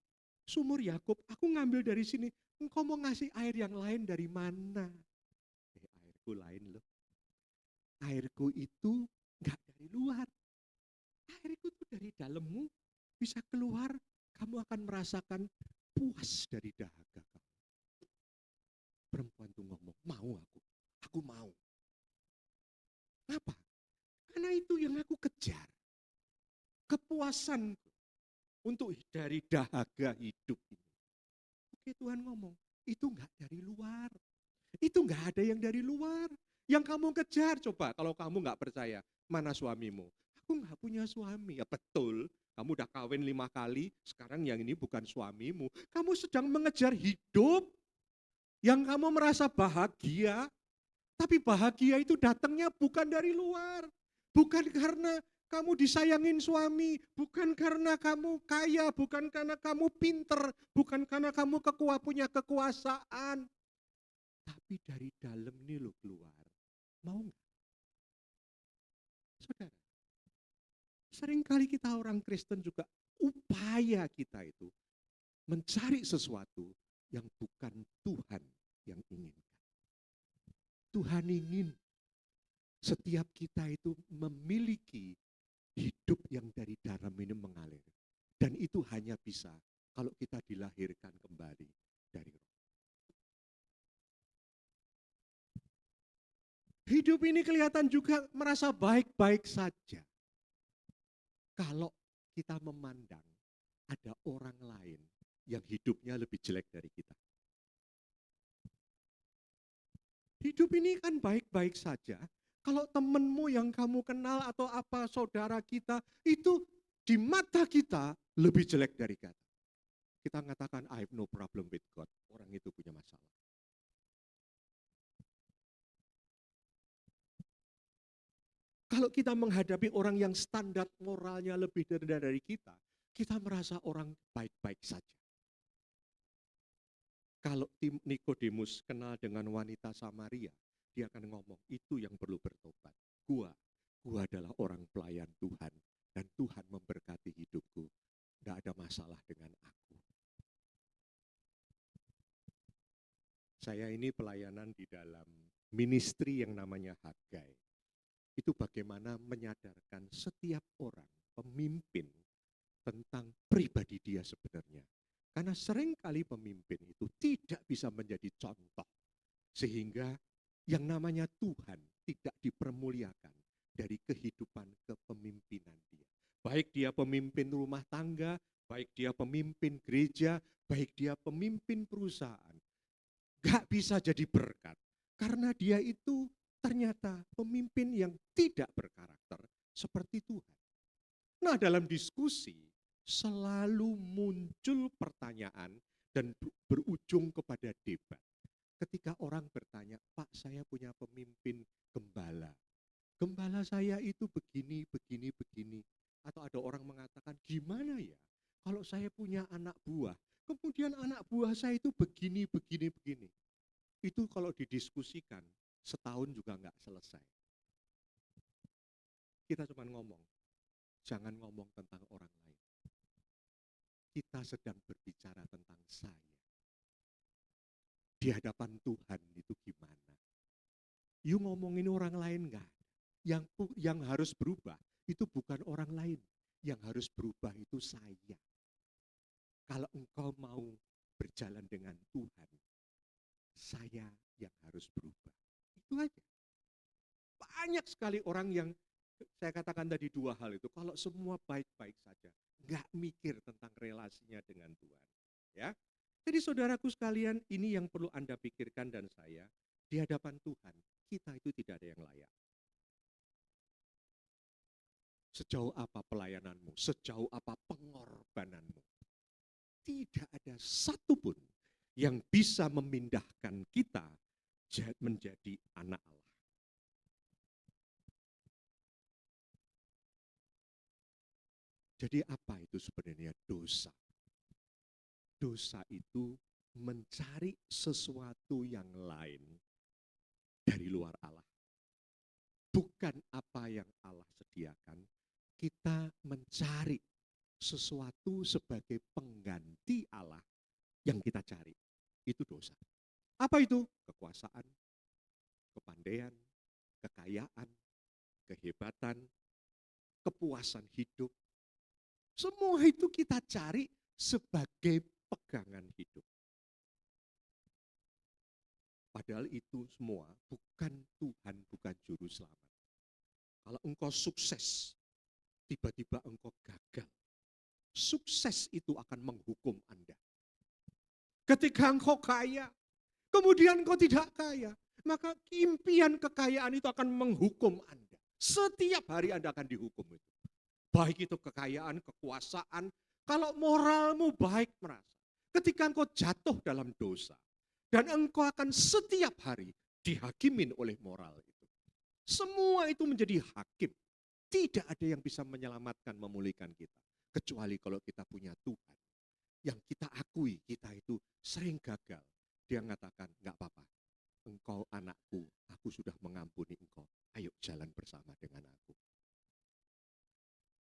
Sumur Yakub, aku ngambil dari sini. Engkau mau ngasih air yang lain dari mana? Airku lain loh. Airku itu enggak dari luar. Airku itu dari dalammu. Bisa keluar, kamu akan merasakan puas dari dahaga kamu. Perempuan tuh ngomong, mau aku. Aku mau. Kenapa? Karena itu yang aku kejar. Kepuasan untuk dari dahaga hidup ini. Oke, Tuhan ngomong, itu enggak dari luar. Itu enggak ada yang dari luar. Yang kamu kejar, coba kalau kamu enggak percaya, mana suamimu? Aku enggak punya suami. Ya betul, kamu udah kawin 5 kali, sekarang yang ini bukan suamimu. Kamu sedang mengejar hidup yang kamu merasa bahagia, tapi bahagia itu datangnya bukan dari luar. Bukan karena kamu disayangin suami, bukan karena kamu kaya, bukan karena kamu pinter, bukan karena kamu punya kekuasaan. Tapi dari dalam ini lo keluar. Mau nggak? Saudara, seringkali kita orang Kristen juga upaya kita itu mencari sesuatu yang bukan Tuhan yang inginkan. Tuhan ingin setiap kita itu memiliki hidup yang dari dalam ini mengalir. Dan itu hanya bisa kalau kita dilahirkan kembali dari roh. Hidup ini kelihatan juga merasa baik-baik saja. Kalau kita memandang ada orang lain yang hidupnya lebih jelek dari kita. Hidup ini kan baik-baik saja. Kalau temanmu yang kamu kenal atau apa saudara kita, itu di mata kita lebih jelek dari kita. Kita mengatakan, I have no problem with God. Orang itu punya masalah. Kalau kita menghadapi orang yang standar moralnya lebih rendah dari kita merasa orang baik-baik saja. Kalau Nikodemus kenal dengan wanita Samaria, dia akan ngomong, itu yang perlu bertobat. Gua adalah orang pelayan Tuhan, dan Tuhan memberkati hidupku. Gak ada masalah dengan aku. Saya ini pelayanan di dalam ministry yang namanya Hagai. Itu bagaimana menyadarkan setiap orang, pemimpin, tentang pribadi dia sebenarnya. Karena seringkali pemimpin itu tidak bisa menjadi contoh. Sehingga yang namanya Tuhan tidak dipermuliakan dari kehidupan kepemimpinan dia. Baik dia pemimpin rumah tangga, Baik dia pemimpin gereja, baik dia pemimpin perusahaan. Gak bisa jadi berkat. Karena dia itu ternyata pemimpin yang tidak berkarakter seperti Tuhan. Nah, dalam diskusi selalu muncul pertanyaan dan berujung kepada debat. Ketika orang bertanya, Pak, saya punya pemimpin gembala. Gembala saya itu begini, begini, begini. Atau ada orang mengatakan, gimana ya kalau saya punya anak buah, kemudian anak buah saya itu begini, begini, begini. Itu kalau didiskusikan, setahun juga nggak selesai. Kita cuma ngomong, jangan ngomong tentang orang lain. Kita sedang berbicara tentang saya. Di hadapan Tuhan itu gimana? You ngomongin orang lain nggak? Yang harus berubah itu bukan orang lain. Yang harus berubah itu saya. Kalau engkau mau berjalan dengan Tuhan, saya yang harus berubah. Itu aja. Banyak sekali orang yang, saya katakan tadi dua hal itu, kalau semua baik-baik saja, nggak mikir tentang relasinya dengan Tuhan. Ya, jadi saudaraku sekalian, ini yang perlu Anda pikirkan dan saya, di hadapan Tuhan, kita itu tidak ada yang layak. Sejauh apa pelayananmu, sejauh apa pengorbananmu, tidak ada satupun yang bisa memindahkan kita menjadi anak Allah. Jadi apa itu sebenarnya dosa? Dosa itu mencari sesuatu yang lain dari luar Allah. Bukan apa yang Allah sediakan, kita mencari sesuatu sebagai pengganti Allah yang kita cari. Itu dosa. Apa itu? Kekuasaan, kepandaian, kekayaan, kehebatan, kepuasan hidup. Semua itu kita cari sebagai pegangan hidup. Padahal itu semua bukan Tuhan, bukan juru selamat. Kalau engkau sukses, tiba-tiba engkau gagal. Sukses itu akan menghukum Anda. Ketika engkau kaya, kemudian engkau tidak kaya, maka impian kekayaan itu akan menghukum Anda. Setiap hari Anda akan dihukum itu. Baik itu kekayaan, kekuasaan, kalau moralmu baik merasa. Ketika engkau jatuh dalam dosa, dan engkau akan setiap hari dihakimin oleh moral itu. Semua itu menjadi hakim. Tidak ada yang bisa menyelamatkan, memulihkan kita. Kecuali kalau kita punya Tuhan. Yang kita akui, kita itu sering gagal. Dia mengatakan, enggak apa-apa. Engkau anakku, aku sudah mengampuni engkau. Ayo jalan bersama dengan aku.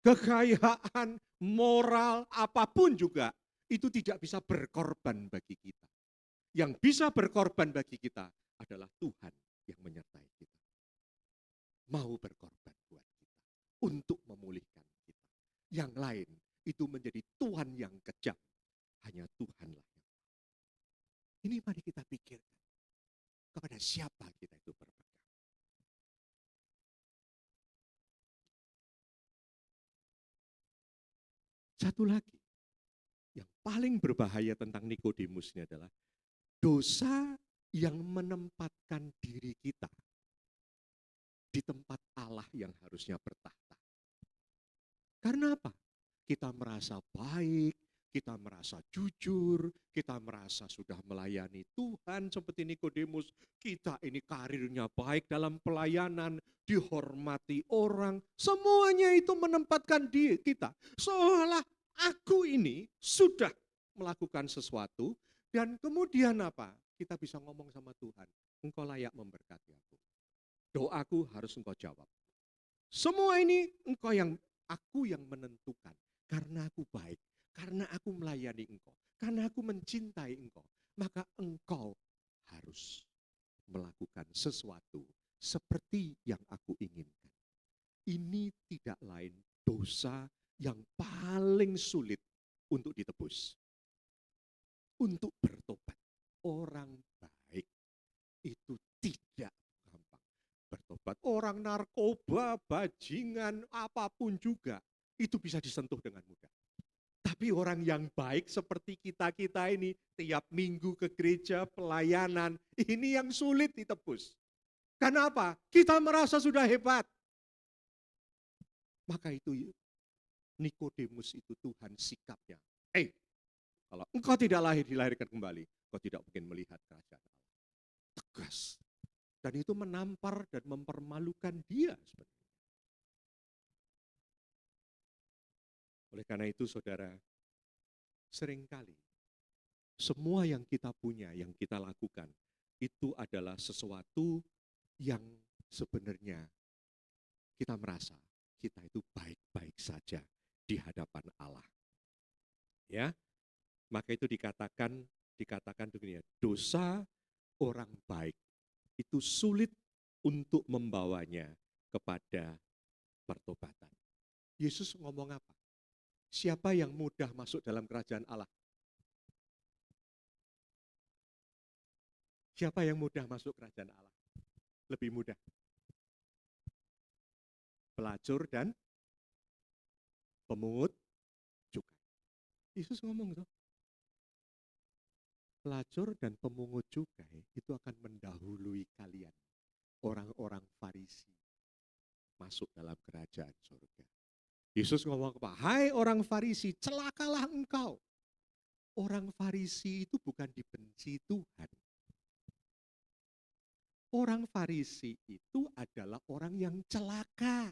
Kekayaan, moral, apapun juga, itu tidak bisa berkorban bagi kita. Yang bisa berkorban bagi kita adalah Tuhan yang menyertai kita. Mau berkorban buat kita, untuk memulihkan kita. Yang lain, itu menjadi Tuhan yang kejam. Hanya Tuhanlah yang. Ini mari kita pikirkan, kepada siapa kita itu berpegang. Satu lagi, yang paling berbahaya tentang Nikodemus ini adalah dosa yang menempatkan diri kita di tempat Allah yang harusnya bertahta. Karena apa? Kita merasa baik, kita merasa jujur, kita merasa sudah melayani Tuhan seperti Nikodemus. Kita ini karirnya baik dalam pelayanan, dihormati orang. Semuanya itu menempatkan diri kita. Seolah aku ini sudah melakukan sesuatu dan kemudian apa? Kita bisa ngomong sama Tuhan, engkau layak memberkati aku. Doaku harus engkau jawab. Semua ini aku yang menentukan. Karena aku baik, karena aku melayani engkau, karena aku mencintai engkau. Maka engkau harus melakukan sesuatu seperti yang aku inginkan. Ini tidak lain dosa yang paling sulit untuk ditebus. Untuk bertobat. Orang baik itu tidak gampang bertobat. Orang narkoba, bajingan, apapun juga, itu bisa disentuh dengan mudah. Tapi orang yang baik seperti kita-kita ini, tiap minggu ke gereja, pelayanan, ini yang sulit ditebus. Kenapa? Kita merasa sudah hebat. Maka itu Nikodemus itu Tuhan sikapnya. Kalau engkau tidak dilahirkan kembali, engkau tidak mungkin melihat kerajaan Allah. Tegas. Dan itu menampar dan mempermalukan dia sebenarnya. Oleh karena itu saudara, seringkali semua yang kita punya, yang kita lakukan, itu adalah sesuatu yang sebenarnya kita merasa kita itu baik-baik saja di hadapan Allah. Ya, maka itu dikatakan begini ya, dosa orang baik itu sulit untuk membawanya kepada pertobatan. Yesus ngomong apa? Siapa yang mudah masuk dalam kerajaan Allah? Siapa yang mudah masuk kerajaan Allah? Lebih mudah. Pelacur dan pemungut cukai. Yesus ngomong itu. Pelacur dan pemungut cukai itu akan mendahului kalian. Orang-orang Farisi masuk dalam kerajaan surga. Yesus ngomong apa? Hai orang Farisi, celakalah engkau. Orang Farisi itu bukan dibenci Tuhan. Orang Farisi itu adalah orang yang celaka.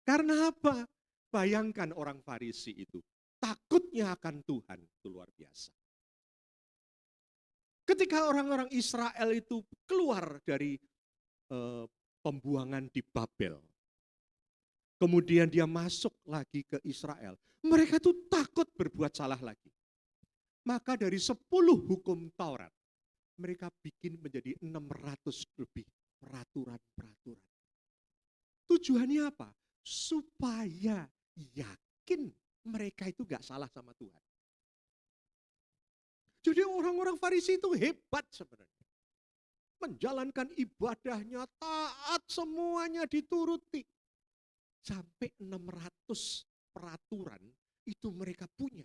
Karena apa? Bayangkan orang Farisi itu. Takutnya akan Tuhan, itu luar biasa. Ketika orang-orang Israel itu keluar dari pembuangan di Babel, kemudian dia masuk lagi ke Israel, mereka tuh takut berbuat salah lagi. Maka dari 10 hukum Taurat, mereka bikin menjadi 600 lebih peraturan-peraturan. Tujuannya apa? Supaya yakin mereka itu gak salah sama Tuhan. Jadi orang-orang Farisi itu hebat sebenarnya. Menjalankan ibadahnya, taat, semuanya dituruti. Sampai 600 peraturan itu mereka punya.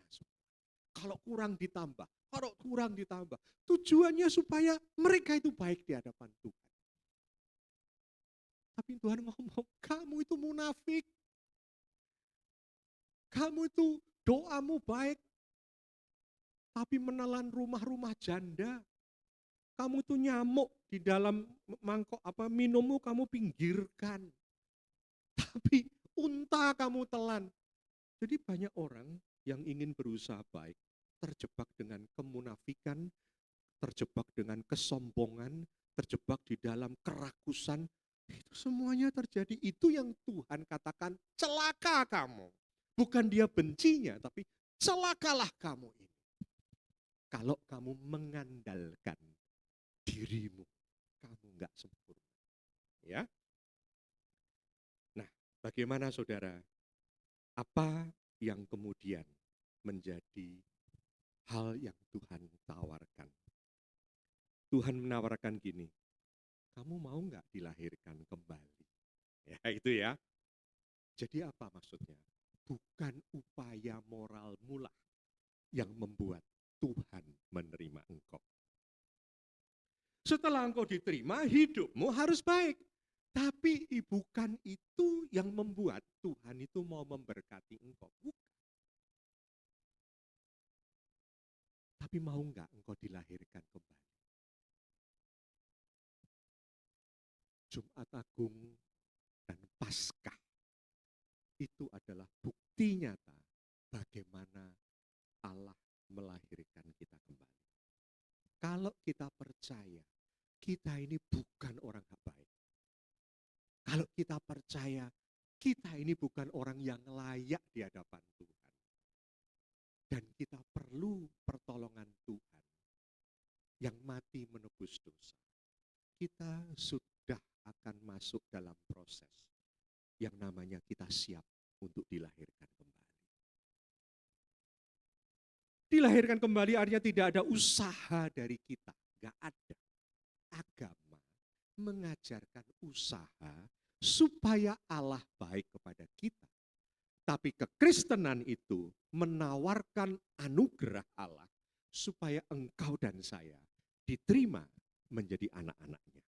Kalau kurang ditambah, kalau kurang ditambah. Tujuannya supaya mereka itu baik di hadapan Tuhan. Tapi Tuhan ngomong, kamu itu munafik. Kamu itu doamu baik, tapi menelan rumah-rumah janda. Kamu itu nyamuk di dalam mangkok minummu kamu pinggirkan. Tapi unta kamu telan. Jadi banyak orang yang ingin berusaha baik, terjebak dengan kemunafikan, terjebak dengan kesombongan, terjebak di dalam kerakusan. Itu semuanya terjadi. Itu yang Tuhan katakan, celaka kamu. Bukan dia bencinya, tapi celakalah kamu ini. Kalau kamu mengandalkan dirimu, kamu enggak sempurna. Ya. Nah, bagaimana saudara? Apa yang kemudian menjadi hal yang Tuhan tawarkan? Tuhan menawarkan gini, kamu mau enggak dilahirkan kembali? Ya, itu ya. Jadi apa maksudnya? Bukan upaya moral mula yang membuat Tuhan menerima engkau. Setelah engkau diterima, hidupmu harus baik. Tapi bukan itu yang membuat Tuhan itu mau memberkati engkau. Bukan. Tapi mau enggak engkau dilahirkan kembali? Jumat Agung dan Paskah itu adalah bukti nyata bagaimana Allah melahirkan kita kembali. Kalau kita percaya, kita ini bukan orang gak baik. Kalau kita percaya, kita ini bukan orang yang layak di hadapan Tuhan. Dan kita perlu pertolongan Tuhan yang mati menebus dosa. Kita sudah akan masuk dalam proses yang namanya kita siap untuk dilahirkan kembali. Dilahirkan kembali artinya tidak ada usaha dari kita. Gak ada. Agama mengajarkan usaha supaya Allah baik kepada kita. Tapi kekristenan itu menawarkan anugerah Allah supaya engkau dan saya diterima menjadi anak-anaknya.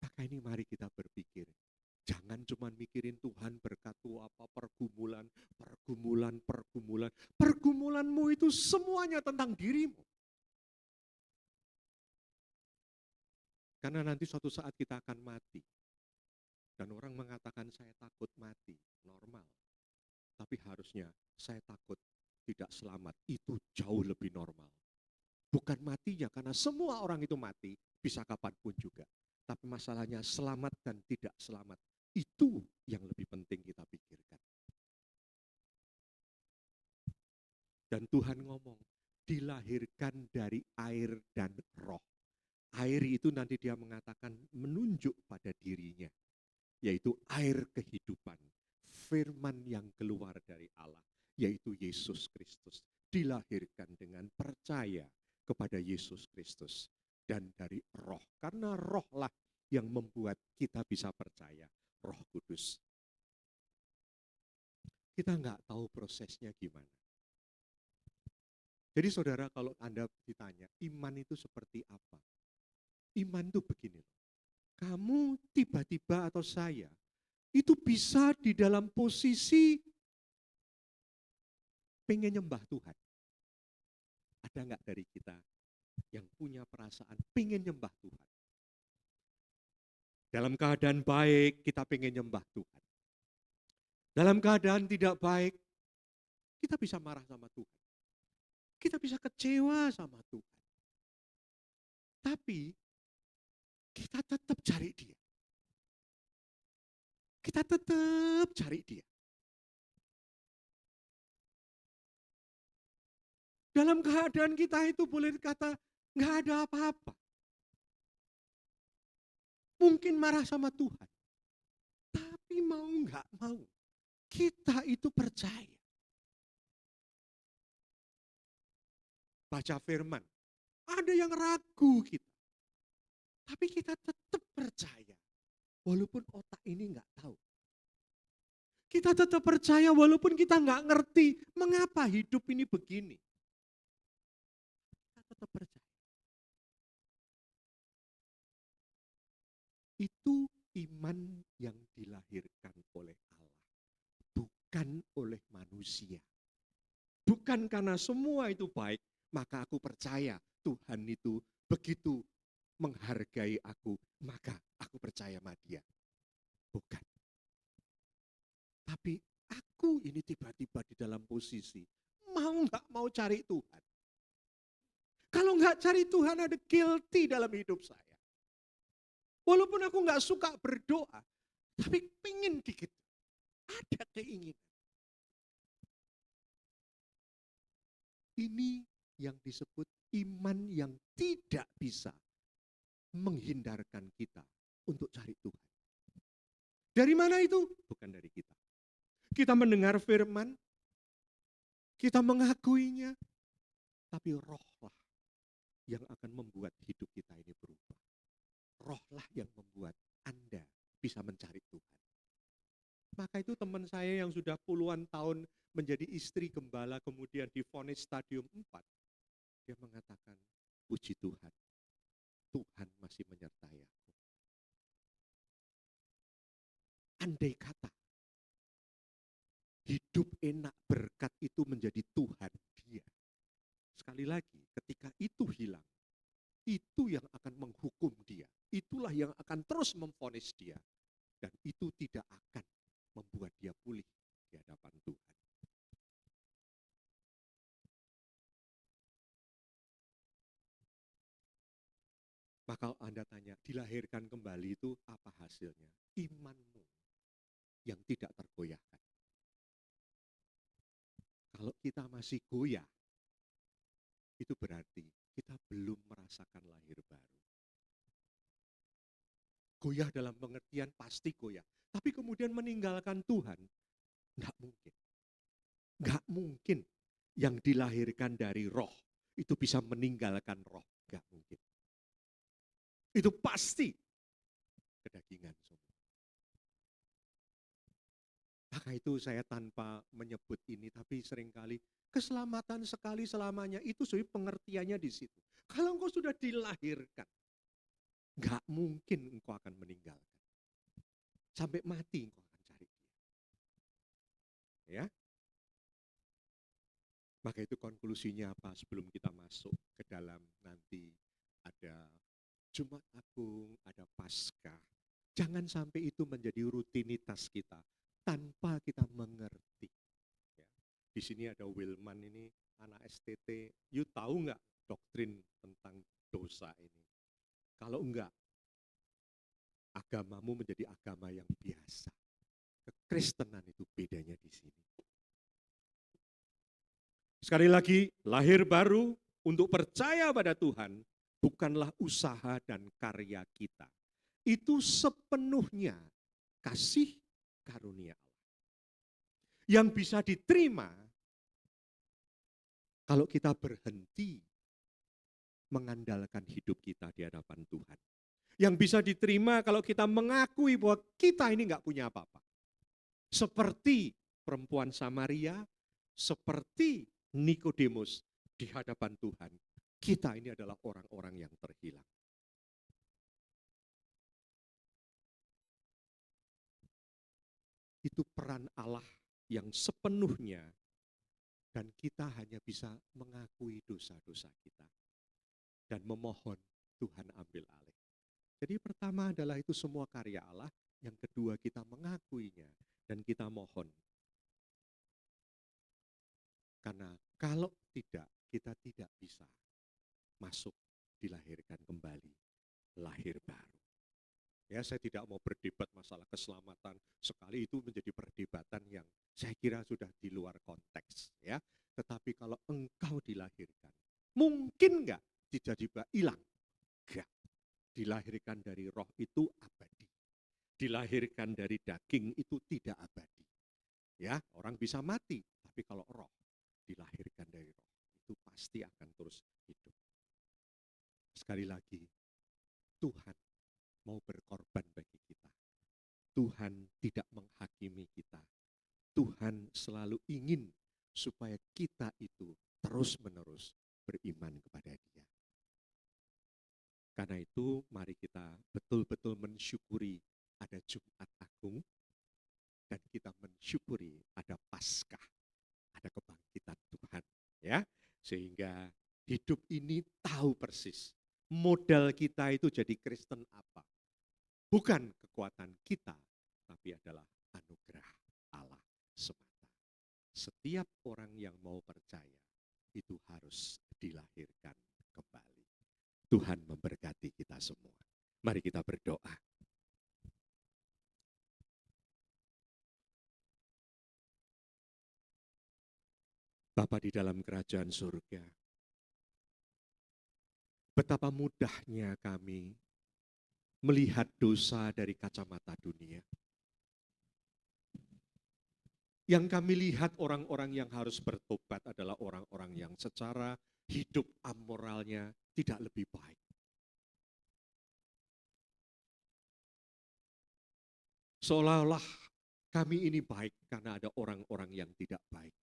Maka ini mari kita berpikir, jangan cuma mikirin Tuhan berkatu apa pergumulan. Pergumulanmu itu semuanya tentang dirimu. Karena nanti suatu saat kita akan mati. Dan orang mengatakan saya takut mati, normal. Tapi harusnya saya takut tidak selamat, itu jauh lebih normal. Bukan matinya, karena semua orang itu mati, bisa kapanpun juga. Tapi masalahnya selamat dan tidak selamat, itu yang lebih penting kita pikirkan. Dan Tuhan ngomong, dilahirkan dari air dan roh. Air itu nanti dia mengatakan menunjuk pada dirinya, yaitu air kehidupan. Firman yang keluar dari Allah, yaitu Yesus Kristus. Dilahirkan dengan percaya kepada Yesus Kristus. Dan dari roh, karena rohlah yang membuat kita bisa percaya, Roh Kudus. Kita nggak tahu prosesnya gimana. Jadi saudara, kalau Anda ditanya, iman itu seperti apa? Iman itu begini loh. Kamu tiba-tiba atau saya, itu bisa di dalam posisi pengen nyembah Tuhan. Ada nggak dari kita yang punya perasaan pengen nyembah Tuhan? Dalam keadaan baik, kita pengen nyembah Tuhan. Dalam keadaan tidak baik, kita bisa marah sama Tuhan. Kita bisa kecewa sama Tuhan. Tapi, kita tetap cari Dia. Kita tetap cari Dia. Dalam keadaan kita itu boleh dikata nggak ada apa-apa. Mungkin marah sama Tuhan. Tapi mau nggak mau, kita itu percaya. Baca firman, ada yang ragu kita. Tapi kita tetap percaya. Walaupun otak ini nggak tahu. Kita tetap percaya walaupun kita nggak ngerti mengapa hidup ini begini. Kita tetap percaya. Itu iman yang dilahirkan oleh Allah. Bukan oleh manusia. Bukan karena semua itu baik, maka aku percaya Tuhan itu begitu menghargai aku, maka aku percaya sama Dia. Bukan. Tapi aku ini tiba-tiba di dalam posisi mau nggak mau cari Tuhan. Kalau nggak cari Tuhan ada guilty dalam hidup saya. Walaupun aku nggak suka berdoa, tapi pengen dikit. Ada keinginan. Ini yang disebut iman yang tidak bisa menghindarkan kita untuk cari Tuhan. Dari mana itu? Bukan dari kita. Kita mendengar firman, kita mengakuinya, tapi rohlah yang akan membuat hidup kita ini berubah. Rohlah yang membuat Anda bisa mencari Tuhan. Maka itu teman saya yang sudah puluhan tahun menjadi istri gembala kemudian divonis stadium 4. Dia mengatakan, puji Tuhan, Tuhan masih menyertai aku. Andai kata, hidup enak berkat itu menjadi Tuhan dia. Sekali lagi, ketika itu hilang, itu yang akan menghukum dia. Itulah yang akan terus memvonis dia. Dan itu tidak akan membuat dia pulih di hadapan Tuhan. Maka Anda tanya, dilahirkan kembali itu apa hasilnya? Imanmu yang tidak tergoyahkan. Kalau kita masih goyah, itu berarti kita belum merasakan lahir baru. Goyah dalam pengertian pasti goyah. Tapi kemudian meninggalkan Tuhan, enggak mungkin. Enggak mungkin yang dilahirkan dari roh itu bisa meninggalkan roh. Enggak mungkin. Itu pasti kedagingan semua. Maka itu saya tanpa menyebut ini, tapi seringkali keselamatan sekali selamanya itu sebenarnya pengertiannya di situ. Kalau engkau sudah dilahirkan, nggak mungkin engkau akan meninggalkan. Sampai mati engkau akan cari dia. Ya, maka itu konklusinya apa sebelum kita masuk ke dalam nanti ada Jumat Agung, ada Paskah. Jangan sampai itu menjadi rutinitas kita tanpa kita mengerti. Ya. Di sini ada Wilman ini, anak STT. You tahu nggak doktrin tentang dosa ini? Kalau enggak, agamamu menjadi agama yang biasa. Kekristenan itu bedanya di sini. Sekali lagi, lahir baru untuk percaya pada Tuhan bukanlah usaha dan karya kita. Itu sepenuhnya kasih karunia Allah. Yang bisa diterima kalau kita berhenti mengandalkan hidup kita di hadapan Tuhan. Yang bisa diterima kalau kita mengakui bahwa kita ini nggak punya apa-apa. Seperti perempuan Samaria, seperti Nikodemus di hadapan Tuhan. Kita ini adalah orang-orang yang terhilang. Itu peran Allah yang sepenuhnya dan kita hanya bisa mengakui dosa-dosa kita dan memohon Tuhan ambil alih. Jadi pertama adalah itu semua karya Allah, yang kedua kita mengakuinya dan kita mohon. Karena kalau tidak, kita tidak bisa masuk dilahirkan kembali, lahir baru. Ya, saya tidak mau berdebat masalah keselamatan, sekali itu menjadi perdebatan yang saya kira sudah di luar konteks. Ya, tetapi kalau engkau dilahirkan, mungkin nggak tiba-tiba hilang? Enggak. Dilahirkan dari roh itu abadi. Dilahirkan dari daging itu tidak abadi. Ya, orang bisa mati, tapi kalau roh dilahirkan dari roh itu pasti akan terus hidup. Sekali lagi, Tuhan mau berkorban bagi kita. Tuhan tidak menghakimi kita. Tuhan selalu ingin supaya kita itu terus-menerus beriman kepada Dia. Karena itu mari kita betul-betul mensyukuri ada Jumat Agung dan kita mensyukuri ada Paskah, ada kebangkitan Tuhan, ya. Sehingga hidup ini tahu persis modal kita itu jadi Kristen apa. Bukan kekuatan kita, tapi adalah anugerah Allah semata. Setiap orang yang mau percaya itu harus dilahirkan kembali. Tuhan memberkati kita semua. Mari kita berdoa. Bapa di dalam kerajaan surga, betapa mudahnya kami melihat dosa dari kacamata dunia. Yang kami lihat orang-orang yang harus bertobat adalah orang-orang yang secara hidup amoralnya tidak lebih baik. Seolah-olah kami ini baik karena ada orang-orang yang tidak baik.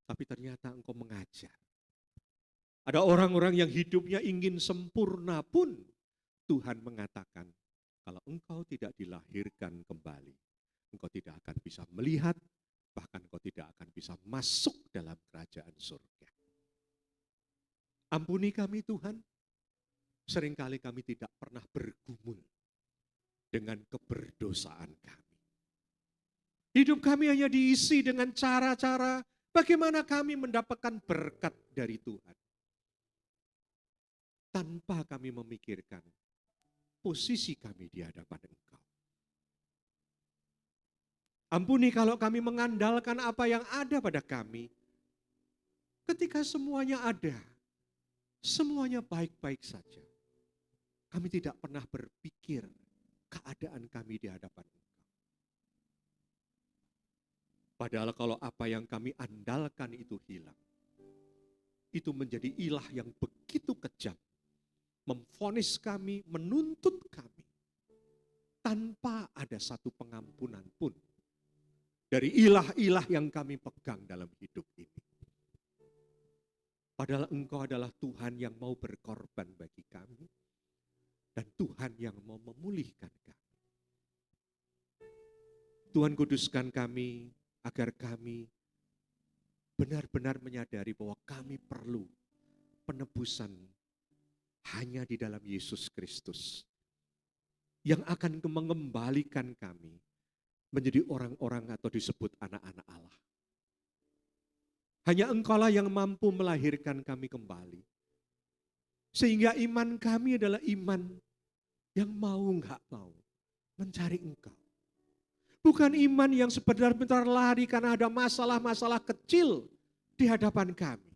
Tapi ternyata engkau mengajar. Ada orang-orang yang hidupnya ingin sempurna pun Tuhan mengatakan, kalau engkau tidak dilahirkan kembali, engkau tidak akan bisa melihat, bahkan engkau tidak akan bisa masuk dalam kerajaan surga. Ampuni kami Tuhan, seringkali kami tidak pernah bergumul dengan keberdosaan kami. Hidup kami hanya diisi dengan cara-cara bagaimana kami mendapatkan berkat dari Tuhan. Tanpa kami memikirkan posisi kami di hadapan Engkau. Ampuni kalau kami mengandalkan apa yang ada pada kami. Ketika semuanya ada, semuanya baik-baik saja. Kami tidak pernah berpikir keadaan kami di hadapan Engkau. Padahal kalau apa yang kami andalkan itu hilang, itu menjadi ilah yang begitu kejam. Memvonis kami, menuntut kami. Tanpa ada satu pengampunan pun dari ilah-ilah yang kami pegang dalam hidup ini. Padahal Engkau adalah Tuhan yang mau berkorban bagi kami, dan Tuhan yang mau memulihkan kami. Tuhan, kuduskan kami agar kami benar-benar menyadari bahwa kami perlu penebusan hanya di dalam Yesus Kristus, yang akan mengembalikan kami menjadi orang-orang atau disebut anak-anak Allah. Hanya Engkaulah yang mampu melahirkan kami kembali. Sehingga iman kami adalah iman yang mau enggak mau mencari Engkau. Bukan iman yang sebentar-bentar lari karena ada masalah-masalah kecil di hadapan kami.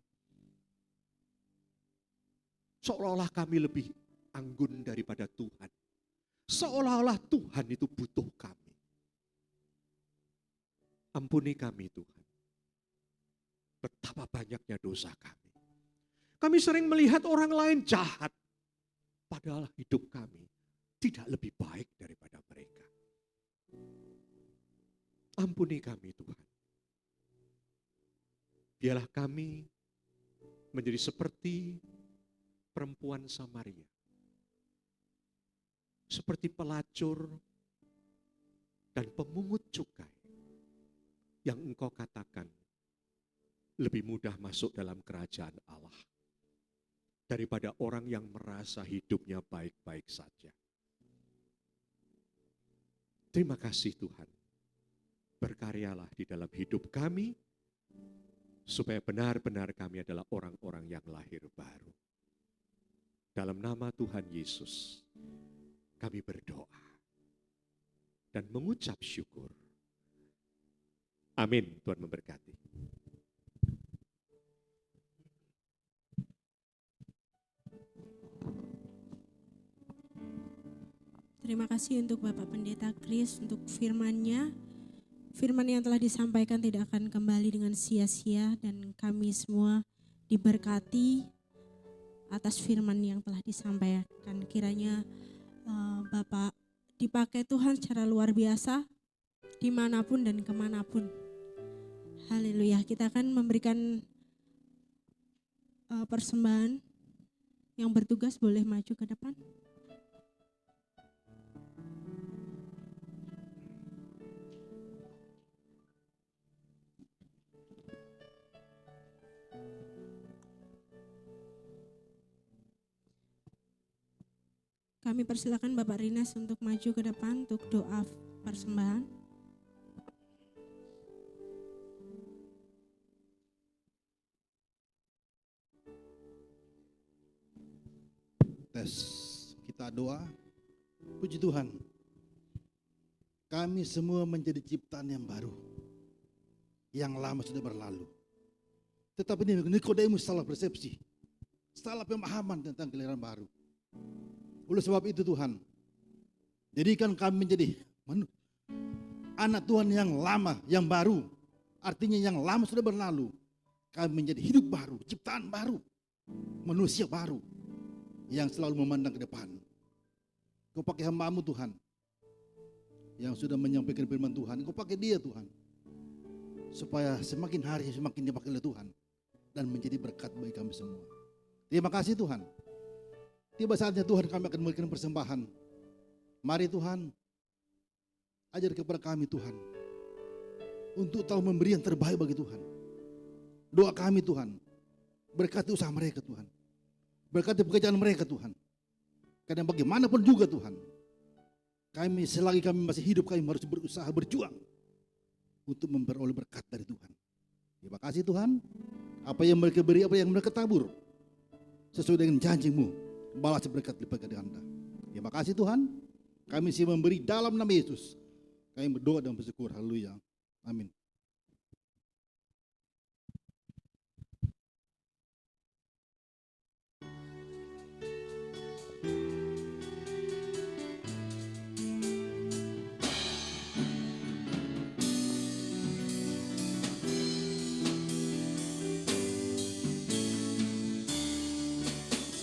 Seolah-olah kami lebih anggun daripada Tuhan. Seolah-olah Tuhan itu butuh kami. Ampuni kami Tuhan. Betapa banyaknya dosa kami. Kami sering melihat orang lain jahat, padahal hidup kami tidak lebih baik daripada mereka. Ampuni kami Tuhan. Biarlah kami menjadi seperti perempuan Samaria. Seperti pelacur dan pemungut cukai yang Engkau katakan lebih mudah masuk dalam kerajaan Allah daripada orang yang merasa hidupnya baik-baik saja. Terima kasih Tuhan. Berkaryalah di dalam hidup kami, supaya benar-benar kami adalah orang-orang yang lahir baru. Dalam nama Tuhan Yesus, kami berdoa dan mengucap syukur. Amin. Tuhan memberkati. Terima kasih untuk Bapak Pendeta Kris untuk firman-Nya. Firman yang telah disampaikan tidak akan kembali dengan sia-sia, dan kami semua diberkati atas firman yang telah disampaikan. Kiranya Bapak dipakai Tuhan secara luar biasa dimanapun dan kemanapun. Haleluya. Kita akan memberikan persembahan. Yang bertugas boleh maju ke depan. Kami persilakan Bapak Rines untuk maju ke depan untuk doa persembahan. Tes, kita doa. Puji Tuhan, kami semua menjadi ciptaan yang baru. Yang lama sudah berlalu. Tetapi Nikodemus salah persepsi, salah pemahaman tentang kelahiran baru. Oleh sebab itu Tuhan, jadikan kami menjadi anak Tuhan yang lama, yang baru. Artinya yang lama sudah berlalu. Kami menjadi hidup baru, ciptaan baru, manusia baru yang selalu memandang ke depan. Kau pakai hamba-Mu Tuhan, yang sudah menyampaikan firman Tuhan. Kau pakai dia Tuhan, supaya semakin hari semakin dipakai oleh Tuhan dan menjadi berkat bagi kami semua. Terima kasih Tuhan. Tiba saatnya Tuhan kami akan memberikan persembahan. Mari Tuhan, ajar kepada kami Tuhan, untuk tahu memberi yang terbaik bagi Tuhan. Doa kami Tuhan, berkati usaha mereka Tuhan, berkati pekerjaan mereka Tuhan. Karena bagaimanapun juga Tuhan, kami selagi kami masih hidup, kami harus berusaha berjuang untuk memperoleh berkat dari Tuhan. Terima kasih Tuhan, apa yang mereka beri, apa yang mereka tabur, sesuai dengan janji-Mu, balas berkat lipat ganda. Terima kasih Tuhan, kami siap memberi dalam nama Yesus. Kami berdoa dan bersyukur. Haleluya. Amin.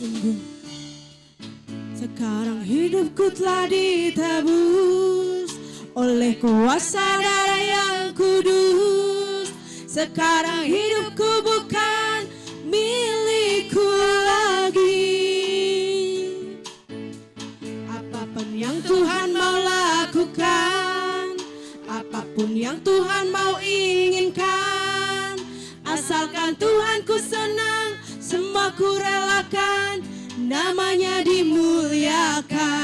Sungguh sekarang hidupku telah ditebus oleh kuasa darah yang kudus. Sekarang hidupku bukan milikku lagi. Apapun yang Tuhan mau lakukan, apapun yang Tuhan mau inginkan, asalkan Tuhan ku senang, semua ku relakan, namanya dimuliakan.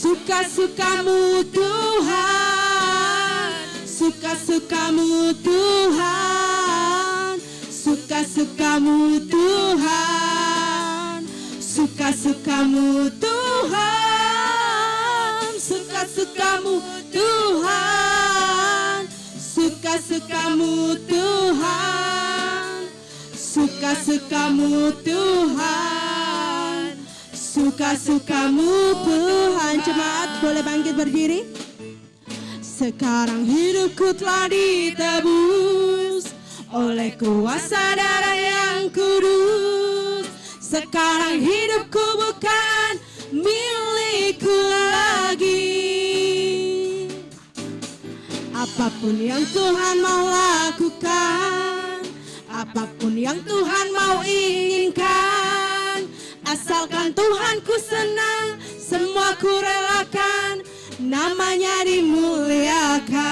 Suka-sukamu Tuhan, suka-sukamu Tuhan, suka-sukamu Tuhan, suka-sukamu Tuhan, suka-sukamu Tuhan, suka-sukamu Tuhan, suka-sukamu Tuhan, suka-sukamu Tuhan. Jemaat boleh bangkit berdiri. Sekarang hidupku telah ditebus oleh kuasa darah yang kudus. Sekarang hidupku bukan milikku lagi. Apapun yang Tuhan mau lakukan, apapun yang Tuhan mau inginkan, asalkan Tuhan ku senang, semua ku relakan, namanya dimuliakan.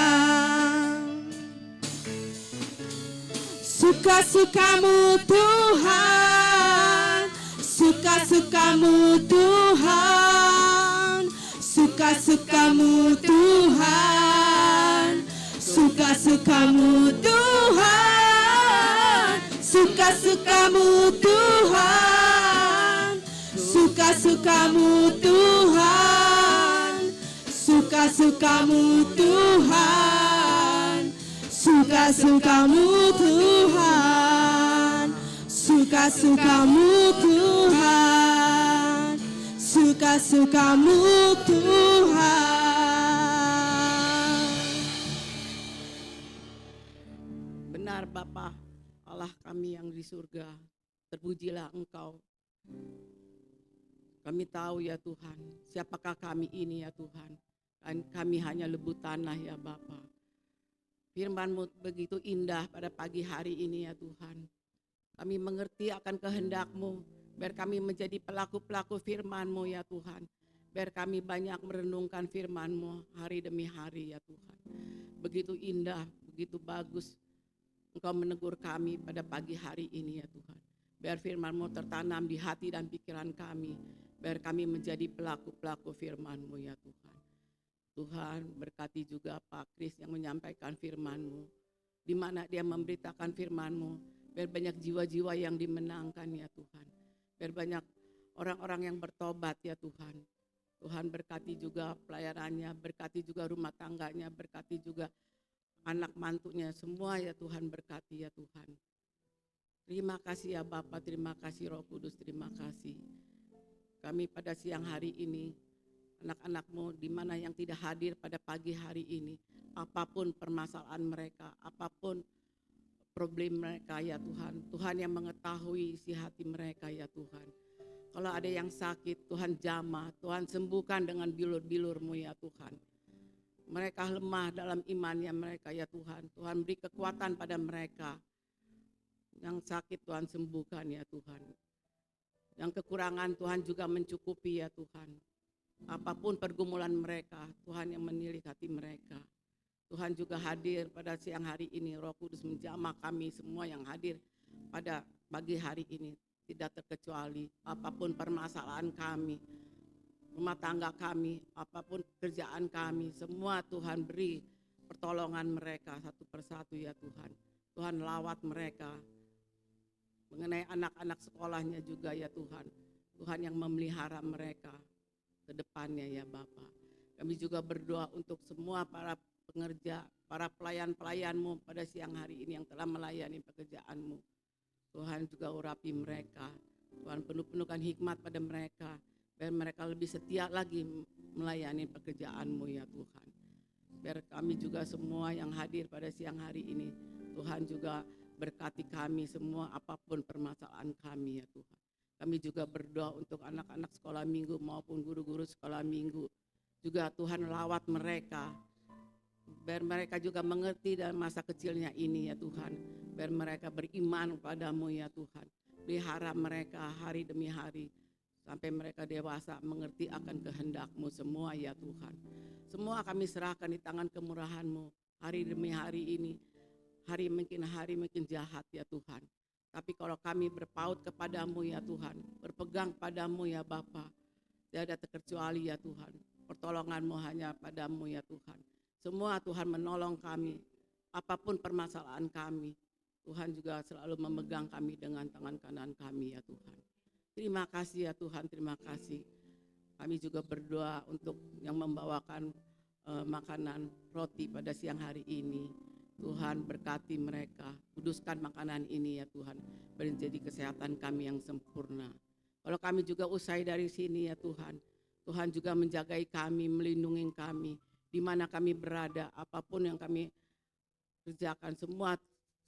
Suka-sukamu Tuhan, suka-sukamu Tuhan, suka-sukamu Tuhan, suka-sukamu Tuhan, suka-sukamu Tuhan, suka-sukamu Tuhan, suka-sukamu Tuhan, suka-sukamu Tuhan, suka-sukamu Tuhan, suka-sukamu Tuhan. Benar Bapa, Allah kami yang di surga, terpujilah Engkau. Kami tahu ya Tuhan, siapakah kami ini ya Tuhan. Kami hanya lebu tanah ya Bapa. Firman-Mu begitu indah pada pagi hari ini ya Tuhan. Kami mengerti akan kehendak-Mu, biar kami menjadi pelaku-pelaku firman-Mu ya Tuhan. Biar kami banyak merenungkan firman-Mu hari demi hari ya Tuhan. Begitu indah, begitu bagus Engkau menegur kami pada pagi hari ini ya Tuhan. Biar firman-Mu tertanam di hati dan pikiran kami. Biar kami menjadi pelaku-pelaku firman-Mu ya Tuhan. Tuhan berkati juga Pak Kris yang menyampaikan firman-Mu. Di mana dia memberitakan firman-Mu. Biar banyak jiwa-jiwa yang dimenangkan ya Tuhan. Biar banyak orang-orang yang bertobat ya Tuhan. Tuhan berkati juga pelayanannya, berkati juga rumah tangganya, berkati juga anak mantunya, semua ya Tuhan berkati ya Tuhan. Terima kasih ya Bapa, terima kasih Roh Kudus, terima kasih. Kami pada siang hari ini, anak-anak-Mu di mana yang tidak hadir pada pagi hari ini, apapun permasalahan mereka, apapun problem mereka ya Tuhan. Tuhan yang mengetahui isi hati mereka ya Tuhan. Kalau ada yang sakit, Tuhan jamah, Tuhan sembuhkan dengan bilur-bilur-Mu ya Tuhan. Mereka lemah dalam imannya mereka ya Tuhan. Tuhan beri kekuatan pada mereka. Yang sakit Tuhan sembuhkan ya Tuhan. Yang kekurangan Tuhan juga mencukupi ya Tuhan. Apapun pergumulan mereka, Tuhan yang menilik hati mereka. Tuhan juga hadir pada siang hari ini. Roh Kudus menjamah kami semua yang hadir pada pagi hari ini. Tidak terkecuali apapun permasalahan kami, rumah tangga kami, apapun kerjaan kami, semua Tuhan beri pertolongan mereka satu persatu ya Tuhan. Tuhan lawat mereka. Mengenai anak-anak sekolahnya juga ya Tuhan. Tuhan yang memelihara mereka ke depannya ya Bapa. Kami juga berdoa untuk semua para pengerja, para pelayan-pelayan-Mu pada siang hari ini yang telah melayani pekerjaan-Mu. Tuhan juga urapi mereka. Tuhan penuh-penuhkan hikmat pada mereka. Biar mereka lebih setia lagi melayani pekerjaan-Mu ya Tuhan. Biar kami juga semua yang hadir pada siang hari ini, Tuhan juga berkati kami semua apapun permasalahan kami ya Tuhan. Kami juga berdoa untuk anak-anak sekolah minggu maupun guru-guru sekolah minggu. Juga Tuhan lawat mereka, biar mereka juga mengerti dalam masa kecilnya ini ya Tuhan. Biar mereka beriman padamu ya Tuhan. Pelihara mereka hari demi hari, sampai mereka dewasa mengerti akan kehendak-Mu semua ya Tuhan. Semua kami serahkan di tangan kemurahan-Mu hari demi hari ini. Hari makin jahat ya Tuhan. Tapi kalau kami berpaut kepadamu ya Tuhan, berpegang padamu ya Bapa, tiada terkecuali ya Tuhan. Pertolongan-Mu hanya padamu ya Tuhan. Semua Tuhan menolong kami, apapun permasalahan kami. Tuhan juga selalu memegang kami dengan tangan kanan kami ya Tuhan. Terima kasih ya Tuhan, terima kasih. Kami juga berdoa untuk yang membawakan makanan roti pada siang hari ini. Tuhan berkati mereka, kuduskan makanan ini ya Tuhan, menjadi kesehatan kami yang sempurna. Kalau kami juga usai dari sini ya Tuhan, Tuhan juga menjagai kami, melindungi kami, di mana kami berada, apapun yang kami kerjakan, semua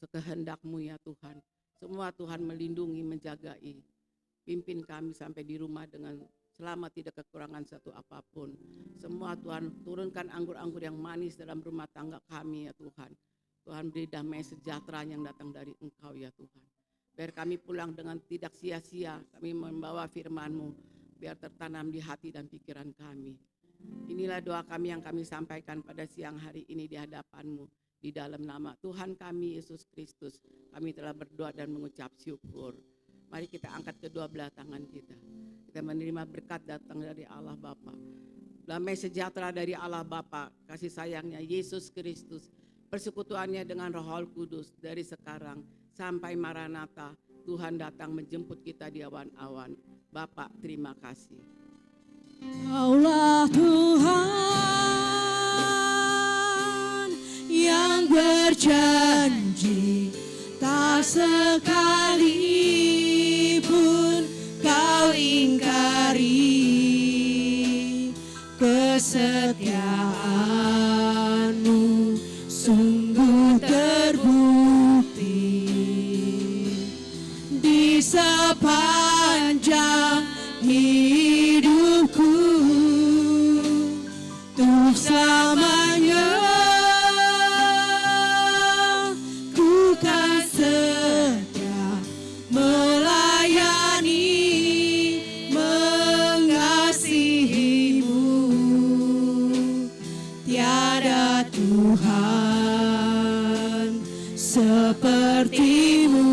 sekehendak-Mu ya Tuhan. Semua Tuhan melindungi, menjagai. Pimpin kami sampai di rumah dengan selamat, tidak kekurangan satu apapun. Semua Tuhan turunkan anggur-anggur yang manis dalam rumah tangga kami ya Tuhan. Tuhan beri damai sejahtera yang datang dari Engkau ya Tuhan. Biar kami pulang dengan tidak sia-sia, kami membawa firman-Mu, biar tertanam di hati dan pikiran kami. Inilah doa kami yang kami sampaikan pada siang hari ini di hadapan-Mu. Di dalam nama Tuhan kami Yesus Kristus, kami telah berdoa dan mengucap syukur. Mari kita angkat kedua belah tangan kita. Kita menerima berkat datang dari Allah Bapa. Damai sejahtera dari Allah Bapa, kasih sayangnya Yesus Kristus, persekutuannya dengan Roh Kudus dari sekarang sampai Maranatha. Tuhan datang menjemput kita di awan-awan. Bapa, terima kasih. Kaulah Tuhan yang berjanji, tak sekalipun kau ingkari. Kesetiaan-Mu sungguh terbukti di sepanjang hidupku, untuk selamanya ku kan setia melayani, mengasihi-Mu. Tiada Tuhan seperti-Mu,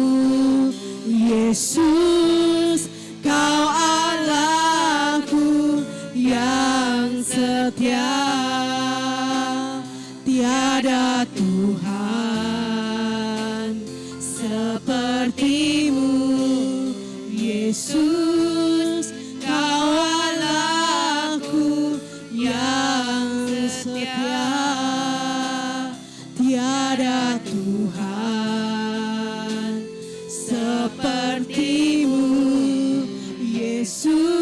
Yesus, Kau Allahku yang setia. Tiada Tuhan seperti-Mu, Yesus, Kau Allahku yang setia. Tiada Tuhan seperti-Mu, Yesus.